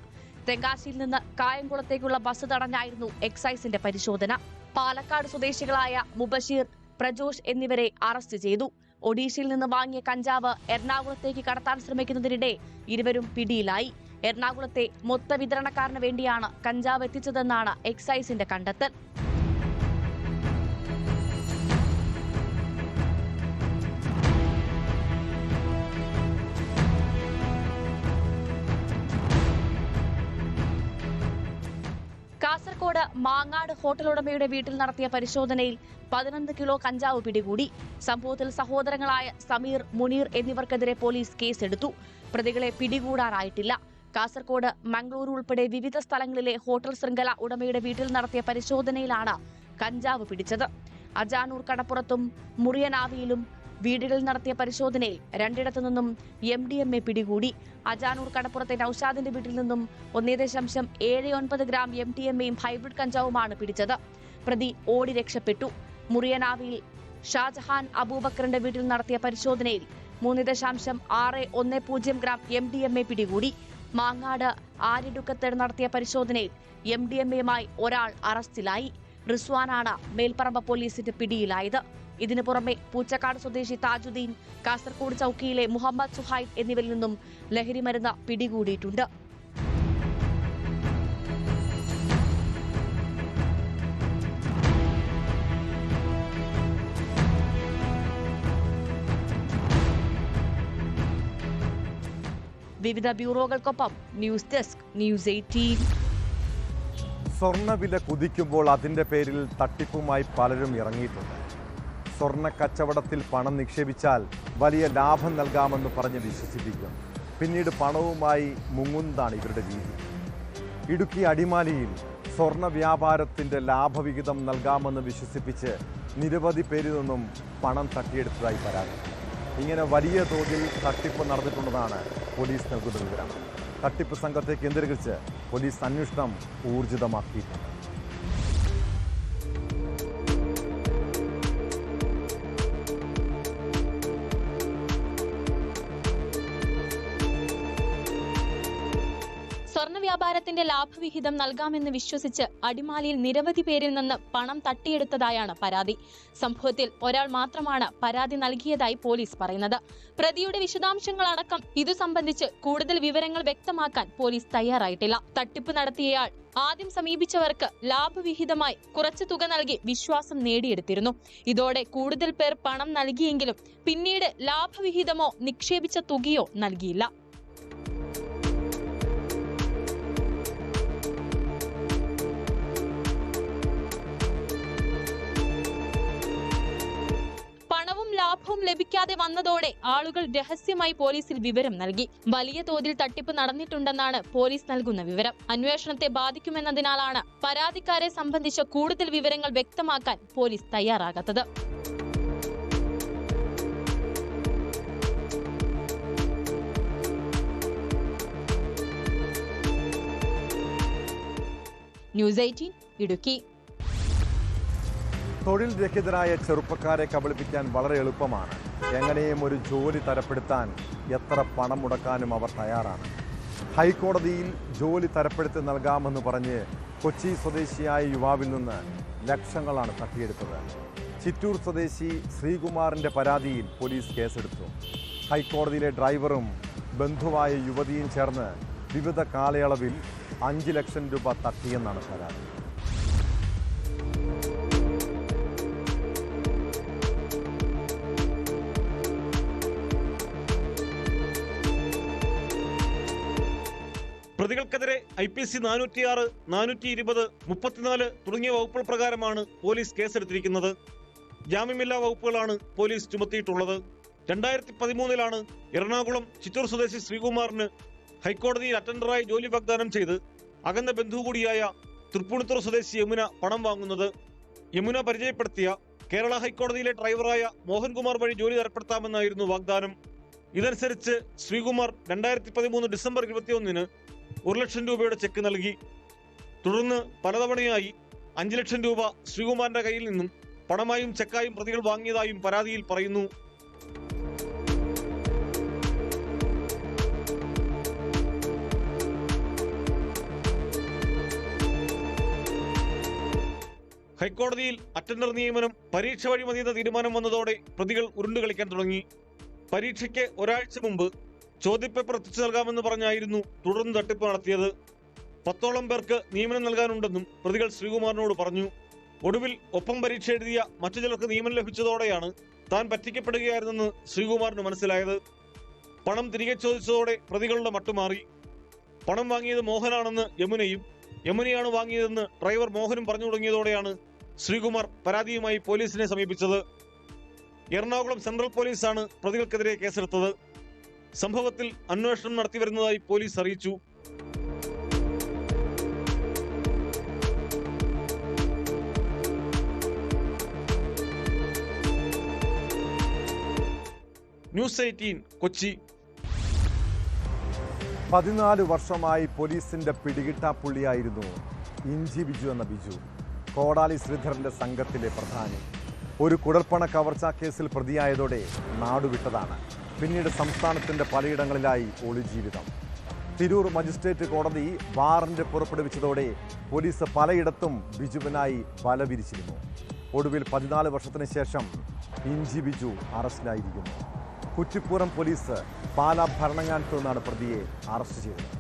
S7: തെങ്കാശിയിൽ നിന്ന് കായംകുളത്തേക്കുള്ള ബസ് തടഞ്ഞായിരുന്നു എക്സൈസിന്റെ പരിശോധന. പാലക്കാട് സ്വദേശികളായ മുബഷീർ, പ്രജോഷ് എന്നിവരെ അറസ്റ്റ് ചെയ്തു. ഒഡീഷയിൽ നിന്ന് വാങ്ങിയ കഞ്ചാവ് എറണാകുളത്തേക്ക് കടത്താൻ ശ്രമിക്കുന്നതിനിടെ ഇരുവരും പിടിയിലായി. എറണാകുളത്തെ മൊത്ത വിതരണക്കാരന് വേണ്ടിയാണ് കഞ്ചാവ് എത്തിച്ചതെന്നാണ് എക്സൈസിന്റെ കണ്ടെത്തൽ. കാസർകോട് മാങ്ങാട് ഹോട്ടൽ ഉടമയുടെ വീട്ടിൽ നടത്തിയ പരിശോധനയിൽ 11 കിലോ കഞ്ചാവ് പിടികൂടി. സംഭവത്തിൽ സഹോദരങ്ങളായ സമീർ, മുനീർ എന്നിവർക്കെതിരെ പോലീസ് കേസെടുത്തു. പ്രതികളെ പിടികൂടാനായിട്ടില്ല. കാസർകോട്, മംഗളൂരു ഉൾപ്പെടെ വിവിധ സ്ഥലങ്ങളിലെ ഹോട്ടൽ ശൃംഖല ഉടമയുടെ വീട്ടിൽ നടത്തിയ പരിശോധനയിലാണ് കഞ്ചാവ് പിടിച്ചത്. അജാനൂർ കടപ്പുറത്തും മുറിയനാവിയിലും വീടുകളിൽ നടത്തിയ പരിശോധനയിൽ 2 നിന്നും MDMA പിടികൂടി. അജാനൂർ കടപ്പുറത്തെ നൌഷാദിന്റെ വീട്ടിൽ നിന്നും 1.79 ഗ്രാം MDMA ഹൈബ്രിഡ് കഞ്ചാവുമാണ് പിടിച്ചത്. പ്രതി ഓടി രക്ഷപ്പെട്ടു. മുറിയനാവിയിൽ ഷാജഹാൻ അബൂബക്കറിന്റെ വീട്ടിൽ നടത്തിയ പരിശോധനയിൽ 3.610 ഗ്രാം MDMA പിടികൂടി. മാങ്ങാട് ആര്യടുക്കത്ത് നടത്തിയ പരിശോധനയിൽ MDMAയുമായി ഒരാൾ അറസ്റ്റിലായി. റിസ്വാനാണ് മേൽപ്പറമ്പ് പോലീസിന്റെ പിടിയിലായത്. ഇതിനു പുറമെ പൂച്ചക്കാട് സ്വദേശി താജുദ്ദീൻ, കാസർകോട് ചൌക്കിയിലെ മുഹമ്മദ് സുഹൈബ് എന്നിവരിൽ നിന്നും ലഹരി മരുന്ന് പിടികൂടിയിട്ടുണ്ട്. വിവിധ ബ്യൂറോകൾക്കൊപ്പം ന്യൂസ് ഡെസ്ക്, ന്യൂസ് 18.
S1: സ്വർണ്ണവില കുതിക്കുമ്പോൾ അതിൻ്റെ പേരിൽ തട്ടിപ്പുമായി പലരും ഇറങ്ങിയിട്ടുണ്ട്. സ്വർണ്ണ കച്ചവടത്തിൽ പണം നിക്ഷേപിച്ചാൽ വലിയ ലാഭം നൽകാമെന്ന് പറഞ്ഞ് വിശ്വസിപ്പിക്കും. പിന്നീട് പണവുമായി മുങ്ങുന്നതാണ് ഇവരുടെ രീതി. ഇടുക്കി അടിമാലിയിൽ സ്വർണ്ണ വ്യാപാരത്തിൻ്റെ ലാഭവിഹിതം നൽകാമെന്ന് വിശ്വസിപ്പിച്ച് നിരവധി പേരിൽ നിന്നും പണം തട്ടിയെടുത്തതായി പരാതി. ഇങ്ങനെ വലിയ തോതിൽ തട്ടിപ്പ് നടന്നിട്ടുണ്ടെന്നാണ് പോലീസ് നൽകുന്ന വിവരം. തട്ടിപ്പ് സംഘത്തെ കേന്ദ്രീകരിച്ച് പോലീസ് അന്വേഷണം ഊർജിതമാക്കിയിട്ടുണ്ട്.
S7: സ്വർണ്ണ വ്യാപാരത്തിന്റെ ലാഭവിഹിതം നൽകാമെന്ന് വിശ്വസിച്ച് അടിമാലിയിൽ നിരവധി പേരിൽ നിന്ന് പണം തട്ടിയെടുത്തതായാണ് പരാതി. സംഭവത്തിൽ ഒരാൾ മാത്രമാണ് പരാതി നൽകിയതായി പോലീസ് പറയുന്നത്. പ്രതിയുടെ വിശദാംശങ്ങളടക്കം ഇതു സംബന്ധിച്ച് കൂടുതൽ വിവരങ്ങൾ വ്യക്തമാക്കാൻ പോലീസ് തയ്യാറായിട്ടില്ല. തട്ടിപ്പ് നടത്തിയയാൾ ആദ്യം സമീപിച്ചവർക്ക് ലാഭവിഹിതമായി കുറച്ചു തുക നൽകി വിശ്വാസം നേടിയെടുത്തിരുന്നു. ഇതോടെ കൂടുതൽ പേർ പണം നൽകിയെങ്കിലും പിന്നീട് ലാഭവിഹിതമോ നിക്ഷേപിച്ച തുകയോ നൽകിയില്ല. ലാഭവും ലഭിക്കാതെ വന്നതോടെ ആളുകൾ രഹസ്യമായി പോലീസിൽ വിവരം നൽകി. വലിയ തോതിൽ തട്ടിപ്പ് നടന്നിട്ടുണ്ടെന്നാണ് പോലീസ് നൽകുന്ന വിവരം. അന്വേഷണത്തെ ബാധിക്കുമെന്നതിനാലാണ് പരാതിക്കാരെ സംബന്ധിച്ച കൂടുതൽ വിവരങ്ങൾ വ്യക്തമാക്കാൻ പോലീസ് തയ്യാറാകാത്തത്. ന്യൂസ് 18 ഇടുക്കി.
S1: തൊഴിൽ രഹിതരായ ചെറുപ്പക്കാരെ കബളിപ്പിക്കാൻ വളരെ എളുപ്പമാണ്. എങ്ങനെയും ഒരു ജോലി തരപ്പെടുത്താൻ എത്ര പണം മുടക്കാനും അവർ തയ്യാറാണ്. ഹൈക്കോടതിയിൽ ജോലി തരപ്പെടുത്തി നൽകാമെന്ന് പറഞ്ഞ് കൊച്ചി സ്വദേശിയായ യുവാവിൽ നിന്ന് ലക്ഷങ്ങളാണ് തട്ടിയെടുത്തത്. ചിറ്റൂർ സ്വദേശി ശ്രീകുമാറിൻ്റെ പരാതിയിൽ പോലീസ് കേസെടുത്തു. ഹൈക്കോടതിയിലെ ഡ്രൈവറും ബന്ധുവായ യുവതിയും ചേർന്ന് വിവിധ കാലയളവിൽ 5 ലക്ഷം രൂപ തട്ടിയെന്നാണ് പരാതി.
S9: പ്രതികൾക്കെതിരെ IPC 406, 420, 34 തുടങ്ങിയ വകുപ്പുകൾ പ്രകാരമാണ് പോലീസ് കേസെടുത്തിരിക്കുന്നത്. ജാമ്യമില്ലാ വകുപ്പുകളാണ് പോലീസ് ചുമത്തിയിട്ടുള്ളത്. 2013 എറണാകുളം ചിറ്റൂർ സ്വദേശി ശ്രീകുമാറിന് ഹൈക്കോടതിയിൽ അറ്റൻഡറായി ജോലി വാഗ്ദാനം ചെയ്ത് അകന്ന ബന്ധു കൂടിയായ തൃപ്പൂണിത്തുറ സ്വദേശി യമുന പണം വാങ്ങുന്നത്. യമുന പരിചയപ്പെടുത്തിയ കേരള ഹൈക്കോടതിയിലെ ഡ്രൈവറായ മോഹൻകുമാർ വഴി ജോലി തരപ്പെടുത്താമെന്നായിരുന്നു വാഗ്ദാനം. ഇതനുസരിച്ച് ശ്രീകുമാർ 2013 ഡിസംബർ 21 1 ലക്ഷം രൂപയുടെ ചെക്ക് നൽകി. തുടർന്ന് പലതവണയായി 5 ലക്ഷം രൂപ ശ്രീകുമാറിന്റെ കയ്യിൽ നിന്നും പണമായും ചെക്കായും പ്രതികൾ വാങ്ങിയതായും പരാതിയിൽ പറയുന്നു. ഹൈക്കോടതിയിൽ അറ്റൻഡർ നിയമനം പരീക്ഷ വഴി മതിയെന്ന തീരുമാനം വന്നതോടെ പ്രതികൾ ഉരുണ്ടുകളിക്കാൻ തുടങ്ങി. പരീക്ഷയ്ക്ക് ഒരാഴ്ച മുമ്പ് ചോദ്യപേപ്പർ എത്തിച്ചു നൽകാമെന്ന് പറഞ്ഞായിരുന്നു തുടർന്ന് തട്ടിപ്പ് നടത്തിയത്. 10ഓളം പേർക്ക് നിയമനം നൽകാനുണ്ടെന്നും പ്രതികൾ ശ്രീകുമാറിനോട് പറഞ്ഞു. ഒടുവിൽ ഒപ്പം പരീക്ഷ എഴുതിയ മറ്റു ചിലർക്ക് നിയമനം ലഭിച്ചതോടെയാണ് താൻ പറ്റിക്കപ്പെടുകയായിരുന്നെന്ന് ശ്രീകുമാറിന് മനസ്സിലായത്. പണം തിരികെ ചോദിച്ചതോടെ പ്രതികളുടെ മട്ടുമാറി. പണം വാങ്ങിയത് മോഹനാണെന്ന് യമുനയും, യമുനയാണ് വാങ്ങിയതെന്ന് ഡ്രൈവർ മോഹനും പറഞ്ഞു തുടങ്ങിയതോടെയാണ് ശ്രീകുമാർ പരാതിയുമായി പോലീസിനെ സമീപിച്ചത്. എറണാകുളം സെൻട്രൽ പോലീസാണ് പ്രതികൾക്കെതിരെ കേസെടുത്തത്. സംഭവത്തിൽ അന്വേഷണം നടത്തിവരുന്നതായി പോലീസ് അറിയിച്ചു. ന്യൂസ് 18 കൊച്ചി.
S1: 14 വർഷമായി പോലീസിന്റെ പിടികിട്ടാപ്പുള്ളിയായിരുന്നു ഇഞ്ചി ബിജു എന്ന ബിജു. കോടാലി ശ്രീധരന്റെ സംഘത്തിലെ പ്രധാനി. ഒരു കുഴൽപ്പണ കവർച്ചാ കേസിൽ പ്രതിയായതോടെ നാടുവിട്ടതാണ്. പിന്നീട് സംസ്ഥാനത്തിന്റെ പലയിടങ്ങളിലായി ഒളിജീവിതം. തിരൂർ മജിസ്ട്രേറ്റ് കോടതി വാറന്റ് പുറപ്പെടുവിച്ചതോടെ പോലീസ് പലയിടത്തും ബിജുവിനായി വല വിരിച്ചിരുന്നു. ഒടുവിൽ 14 വർഷത്തിന് ശേഷം ഇഞ്ചി ബിജു അറസ്റ്റിലായിരിക്കുന്നു. കുറ്റിപ്പുറം പോലീസ് പാലാ ഭരണങ്ങാനത്ത് നിന്നാണ് പ്രതിയെ അറസ്റ്റ് ചെയ്തത്.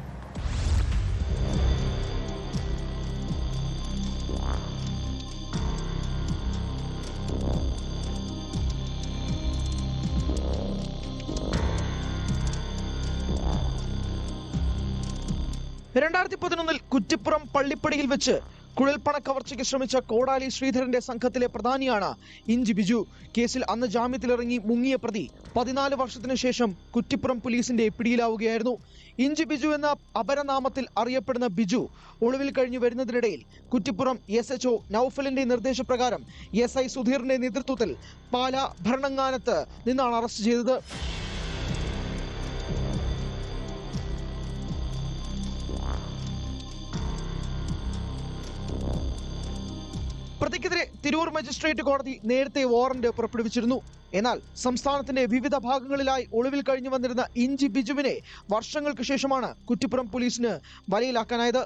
S3: ിൽ കുറ്റിപ്പുറം പള്ളിപ്പടിയിൽ വെച്ച് കുഴൽപ്പണ കവർച്ചയ്ക്ക് ശ്രമിച്ച കോടാലി ശ്രീധരന്റെ സംഘത്തിലെ പ്രധാനിയാണ് ഇഞ്ചി ബിജു. കേസിൽ അന്ന് ജാമ്യത്തിലിറങ്ങി മുങ്ങിയ പ്രതി 14 വർഷത്തിനു ശേഷം കുറ്റിപ്പുറം പോലീസിന്റെ പിടിയിലാവുകയായിരുന്നു. ഇഞ്ചി ബിജു എന്ന അപരനാമത്തിൽ അറിയപ്പെടുന്ന ബിജു ഒളിവിൽ കഴിഞ്ഞു വരുന്നതിനിടയിൽ കുറ്റിപ്പുറം SHO നൌഫലിന്റെ നിർദ്ദേശപ്രകാരം SI സുധീറിന്റെ നേതൃത്വത്തിൽ പാലാ ഭരണങ്ങാനത്ത് നിന്നാണ് അറസ്റ്റ് ചെയ്തത്. പ്രതിക്കെതിരെ തിരൂർ മജിസ്ട്രേറ്റ് കോടതി നേരത്തെ വാറന്റ് പുറപ്പെടുവിച്ചിരുന്നു. എന്നാൽ സംസ്ഥാനത്തിന്റെ വിവിധ ഭാഗങ്ങളിലായി ഒളിവിൽ കഴിഞ്ഞു വന്നിരുന്ന ഇഞ്ചി ബിജുവിനെ വർഷങ്ങൾക്ക് ശേഷമാണ് കുറ്റിപ്പുറം പോലീസിന് വലയിലാക്കാനായത്.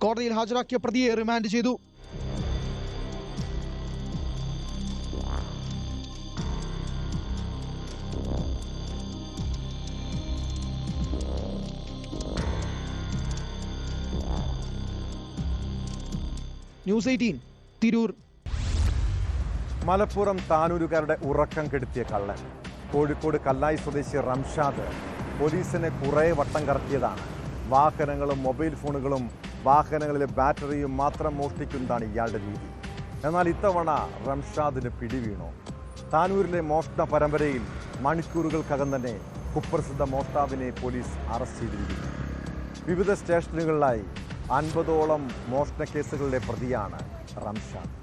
S3: കോടതിയിൽ ഹാജരാക്കിയ പ്രതിയെ റിമാൻഡ് ചെയ്തു. ന്യൂസ് 18 തിരൂർ.
S1: മലപ്പുറം താനൂരുകാരുടെ ഉറക്കം കെടുത്തിയ കള്ളൻ. കോഴിക്കോട് കല്ലായി സ്വദേശി റംഷാദ് പോലീസിനെ കുറേ വട്ടം കറക്കിയതാണ്. വാഹനങ്ങളും മൊബൈൽ ഫോണുകളും വാഹനങ്ങളിലെ ബാറ്ററിയും മാത്രം മോഷ്ടിക്കുന്നതാണ് ഇയാളുടെ രീതി. എന്നാൽ ഇത്തവണ റംഷാദിന് പിടിവീണു. താനൂരിലെ മോഷണ പരമ്പരയിൽ മണിക്കൂറുകൾക്കകം തന്നെ കുപ്രസിദ്ധ മോഷ്ടാവിനെ പോലീസ് അറസ്റ്റ് ചെയ്തിരിക്കുന്നു. വിവിധ സ്റ്റേഷനുകളിലായി 50ഓളം മോഷണ കേസുകളിലെ പ്രതിയാണ് റംഷാദ്.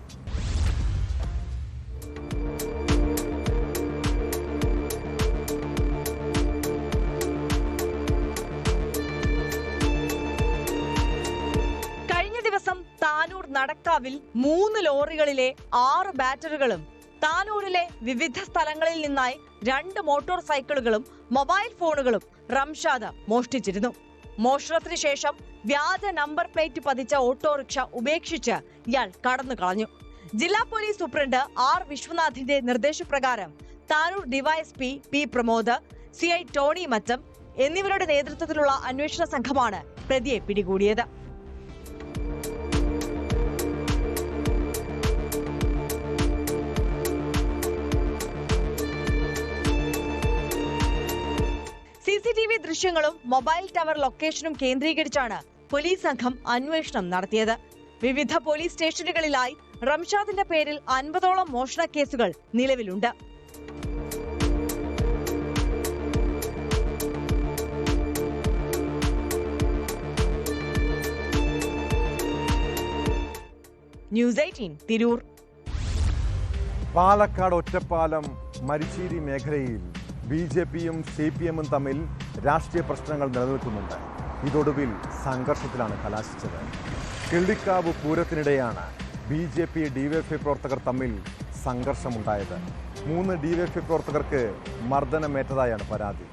S6: കഴിഞ്ഞ ദിവസം താനൂർ നടക്കാവിൽ 3 ലോറികളിലെ 6 ബാറ്ററികളും താനൂരിലെ വിവിധ സ്ഥലങ്ങളിൽ നിന്നായി 2 മോട്ടോർ സൈക്കിളുകളും മൊബൈൽ ഫോണുകളും റംഷാദ് മോഷ്ടിച്ചിരുന്നു. മോഷണത്തിന് ശേഷം വ്യാജ നമ്പർ പ്ലേറ്റ് പതിച്ച ഓട്ടോറിക്ഷ ഉപേക്ഷിച്ച് ഇയാൾ കടന്നു കളഞ്ഞു. ജില്ലാ പോലീസ് സൂപ്രണ്ട് R വിശ്വനാഥിന്റെ നിർദ്ദേശപ്രകാരം Tanur DYSP P Pramod, CI Tony Mattam എന്നിവരുടെ നേതൃത്വത്തിലുള്ള അന്വേഷണ സംഘമാണ് പ്രതിയെ പിടികൂടിയത്. CCTV ദൃശ്യങ്ങളും മൊബൈൽ ടവർ ലൊക്കേഷനും കേന്ദ്രീകരിച്ചാണ് പോലീസ് സംഘം അന്വേഷണം നടത്തിയത്. വിവിധ പോലീസ് സ്റ്റേഷനുകളിലായി റംഷാദിന്റെ പേരിൽ 50ഓളം മോഷണ കേസുകൾ നിലവിലുണ്ട്. ന്യൂസ് 18 തിരൂർ.
S1: പാലക്കാട് ഒറ്റപ്പാലം മരിച്ചേരി മേഖലയിൽ BJPയും CPMും തമ്മിൽ രാഷ്ട്രീയ പ്രശ്നങ്ങൾ നിലനിൽക്കുന്നുണ്ട്. ഇതൊടുവിൽ സംഘർഷത്തിലാണ് കലാശിച്ചത്. കിള്ളിക്കാവ് പൂരത്തിനിടെയാണ് BJP DYFI പ്രവർത്തകർ തമ്മിൽ സംഘർഷമുണ്ടായത്. 3 DYFI പ്രവർത്തകർക്ക് മർദ്ദനമേറ്റതായാണ് പരാതി.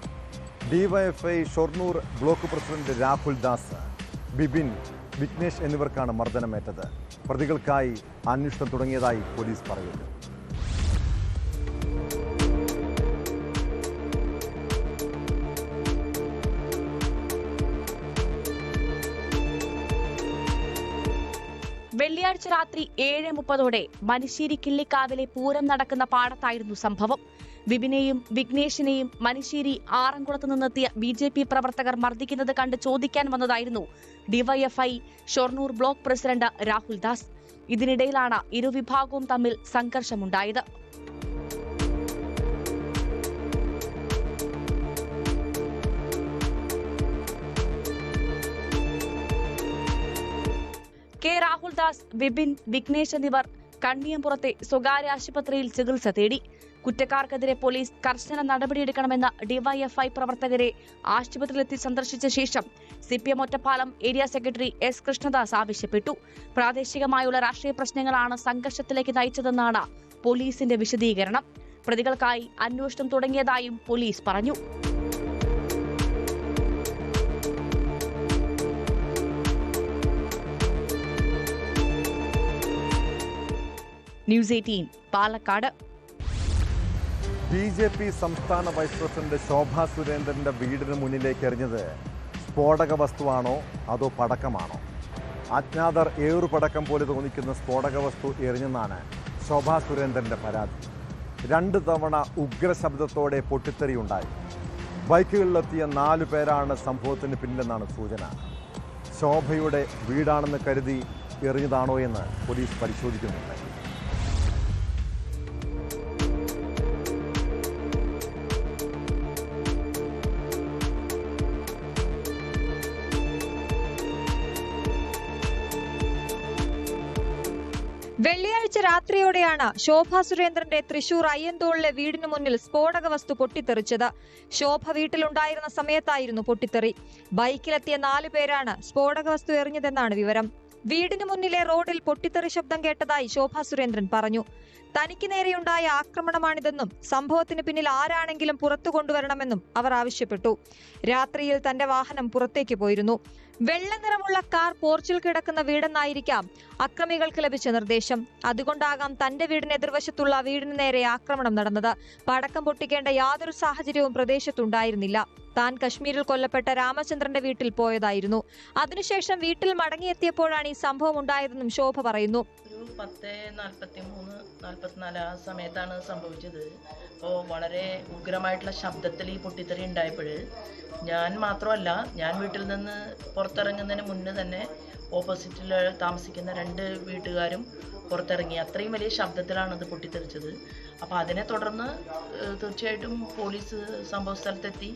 S1: DYFI Shoranur block president Rahul Das, Bibin, Vignesh എന്നിവർക്കാണ് മർദ്ദനമേറ്റത്. പ്രതികൾക്കായി അന്വേഷണം തുടങ്ങിയതായി പോലീസ് പറയുന്നു.
S7: വെള്ളിയാഴ്ച രാത്രി 7:30 മനുശ്ശേരി കിള്ളിക്കാവിലെ പൂരം നടക്കുന്ന പാടത്തായിരുന്നു സംഭവം. ബിബിനെയും വിഘ്നേഷിനെയും മനുശ്ശേരി ആറംകുളത്ത് നിന്നെത്തിയ BJP പ്രവർത്തകർ മർദ്ദിക്കുന്നത് കണ്ട് ചോദിക്കാൻ വന്നതായിരുന്നു DYFI Shoranur block president Rahul Das. ഇതിനിടയിലാണ് ഇരുവിഭാഗവും തമ്മിൽ സംഘർഷമുണ്ടായത്. K. രാഹുൽ ദാസ്, വിപിൻ, വിഘ്നേഷ് എന്നിവർ കണ്ണിയമ്പുറത്തെ സ്വകാര്യ ആശുപത്രിയിൽ ചികിത്സ തേടി. കുറ്റക്കാർക്കെതിരെ പോലീസ് കർശന നടപടിയെടുക്കണമെന്ന DYFI പ്രവർത്തകരെ ആശുപത്രിയിലെത്തി സന്ദർശിച്ച ശേഷം CPM Ottapalam area secretary S. Krishnadas ആവശ്യപ്പെട്ടു. പ്രാദേശികമായുള്ള രാഷ്ട്രീയ പ്രശ്നങ്ങളാണ് സംഘർഷത്തിലേക്ക് നയിച്ചതെന്നാണ് പോലീസിന്റെ വിശദീകരണം. പ്രതികൾക്കായി അന്വേഷണം തുടങ്ങിയതായും പോലീസ് പറഞ്ഞു. ന്യൂസ് 18 പാലക്കാട്.
S1: BJP സംസ്ഥാന വൈസ് പ്രസിഡന്റ് ശോഭാ സുരേന്ദ്രന്റെ വീടിന് മുന്നിലേക്ക് എറിഞ്ഞത് സ്ഫോടക വസ്തുവാണോ അതോ പടക്കമാണോ? അജ്ഞാതർ ഏറുപടക്കം പോലെ തോന്നിക്കുന്ന സ്ഫോടക വസ്തു എറിഞ്ഞെന്നാണ് ശോഭാ സുരേന്ദ്രന്റെ പരാതി. 2 തവണ ഉഗ്രശബ്ദത്തോടെ പൊട്ടിത്തെറിയുണ്ടായി. ബൈക്കുകളിലെത്തിയ 4 പേരാണ് സംഭവത്തിന് പിന്നിലെന്നാണ് സൂചന. ശോഭയുടെ വീടാണെന്ന് കരുതി എറിഞ്ഞതാണോ എന്ന് പോലീസ് പരിശോധിക്കുന്നുണ്ട്.
S4: വെള്ളിയാഴ്ച രാത്രിയോടെയാണ് ശോഭ സുരേന്ദ്രന്റെ തൃശൂർ അയ്യന്തോളിലെ വീടിനു മുന്നിൽ സ്ഫോടക വസ്തു പൊട്ടിത്തെറിച്ചത്. ശോഭ വീട്ടിലുണ്ടായിരുന്ന സമയത്തായിരുന്നു പൊട്ടിത്തെറി. ബൈക്കിലെത്തിയ 4 പേരാണ് സ്ഫോടക വസ്തു എറിഞ്ഞതെന്നാണ് വിവരം. വീടിനു മുന്നിലെ റോഡിൽ പൊട്ടിത്തെറി ശബ്ദം കേട്ടതായി ശോഭ സുരേന്ദ്രൻ പറഞ്ഞു. തനിക്ക് നേരെയുണ്ടായ ആക്രമണമാണിതെന്നും സംഭവത്തിന് പിന്നിൽ ആരാണെങ്കിലും പുറത്തു കൊണ്ടുവരണമെന്നും അവർ ആവശ്യപ്പെട്ടു. രാത്രിയിൽ തന്റെ വാഹനം പുറത്തേക്ക് പോയിരുന്നു. വെള്ള നിറമുള്ള കാർ പോർച്ചിൽ കിടക്കുന്ന വീടെന്നായിരിക്കാം അക്രമികൾക്ക് ലഭിച്ച നിർദ്ദേശം. അതുകൊണ്ടാകാം തന്റെ വീടിന് എതിർവശത്തുള്ള വീടിന് നേരെ ആക്രമണം നടന്നത്. പടക്കം പൊട്ടിക്കേണ്ട യാതൊരു സാഹചര്യവും പ്രദേശത്തുണ്ടായിരുന്നില്ല. താൻ കശ്മീരിൽ കൊല്ലപ്പെട്ട രാമചന്ദ്രന്റെ വീട്ടിൽ പോയതായിരുന്നു. അതിനുശേഷം വീട്ടിൽ മടങ്ങിയെത്തിയപ്പോഴാണ് ഈ സംഭവം ഉണ്ടായതെന്നും ശോഭ പറയുന്നു.
S10: 10:43-44 ആ സമയത്താണ് സംഭവിച്ചത്. അപ്പോൾ വളരെ ഉഗ്രമായിട്ടുള്ള ശബ്ദത്തിൽ ഈ പൊട്ടിത്തെറി ഉണ്ടായപ്പോൾ ഞാൻ മാത്രമല്ല, ഞാൻ വീട്ടിൽ നിന്ന് പുറത്തിറങ്ങുന്നതിന് മുന്നേ തന്നെ ഓപ്പോസിറ്റിൽ താമസിക്കുന്ന 2 വീട്ടുകാരും പുറത്തിറങ്ങി. അത്രയും വലിയ ശബ്ദത്തിലാണ് ഇത് പൊട്ടിത്തെറിച്ചത്. അപ്പോൾ അതിനെ തുടർന്ന് തീർച്ചയായിട്ടും പോലീസ് സംഭവ സ്ഥലത്തെത്തി.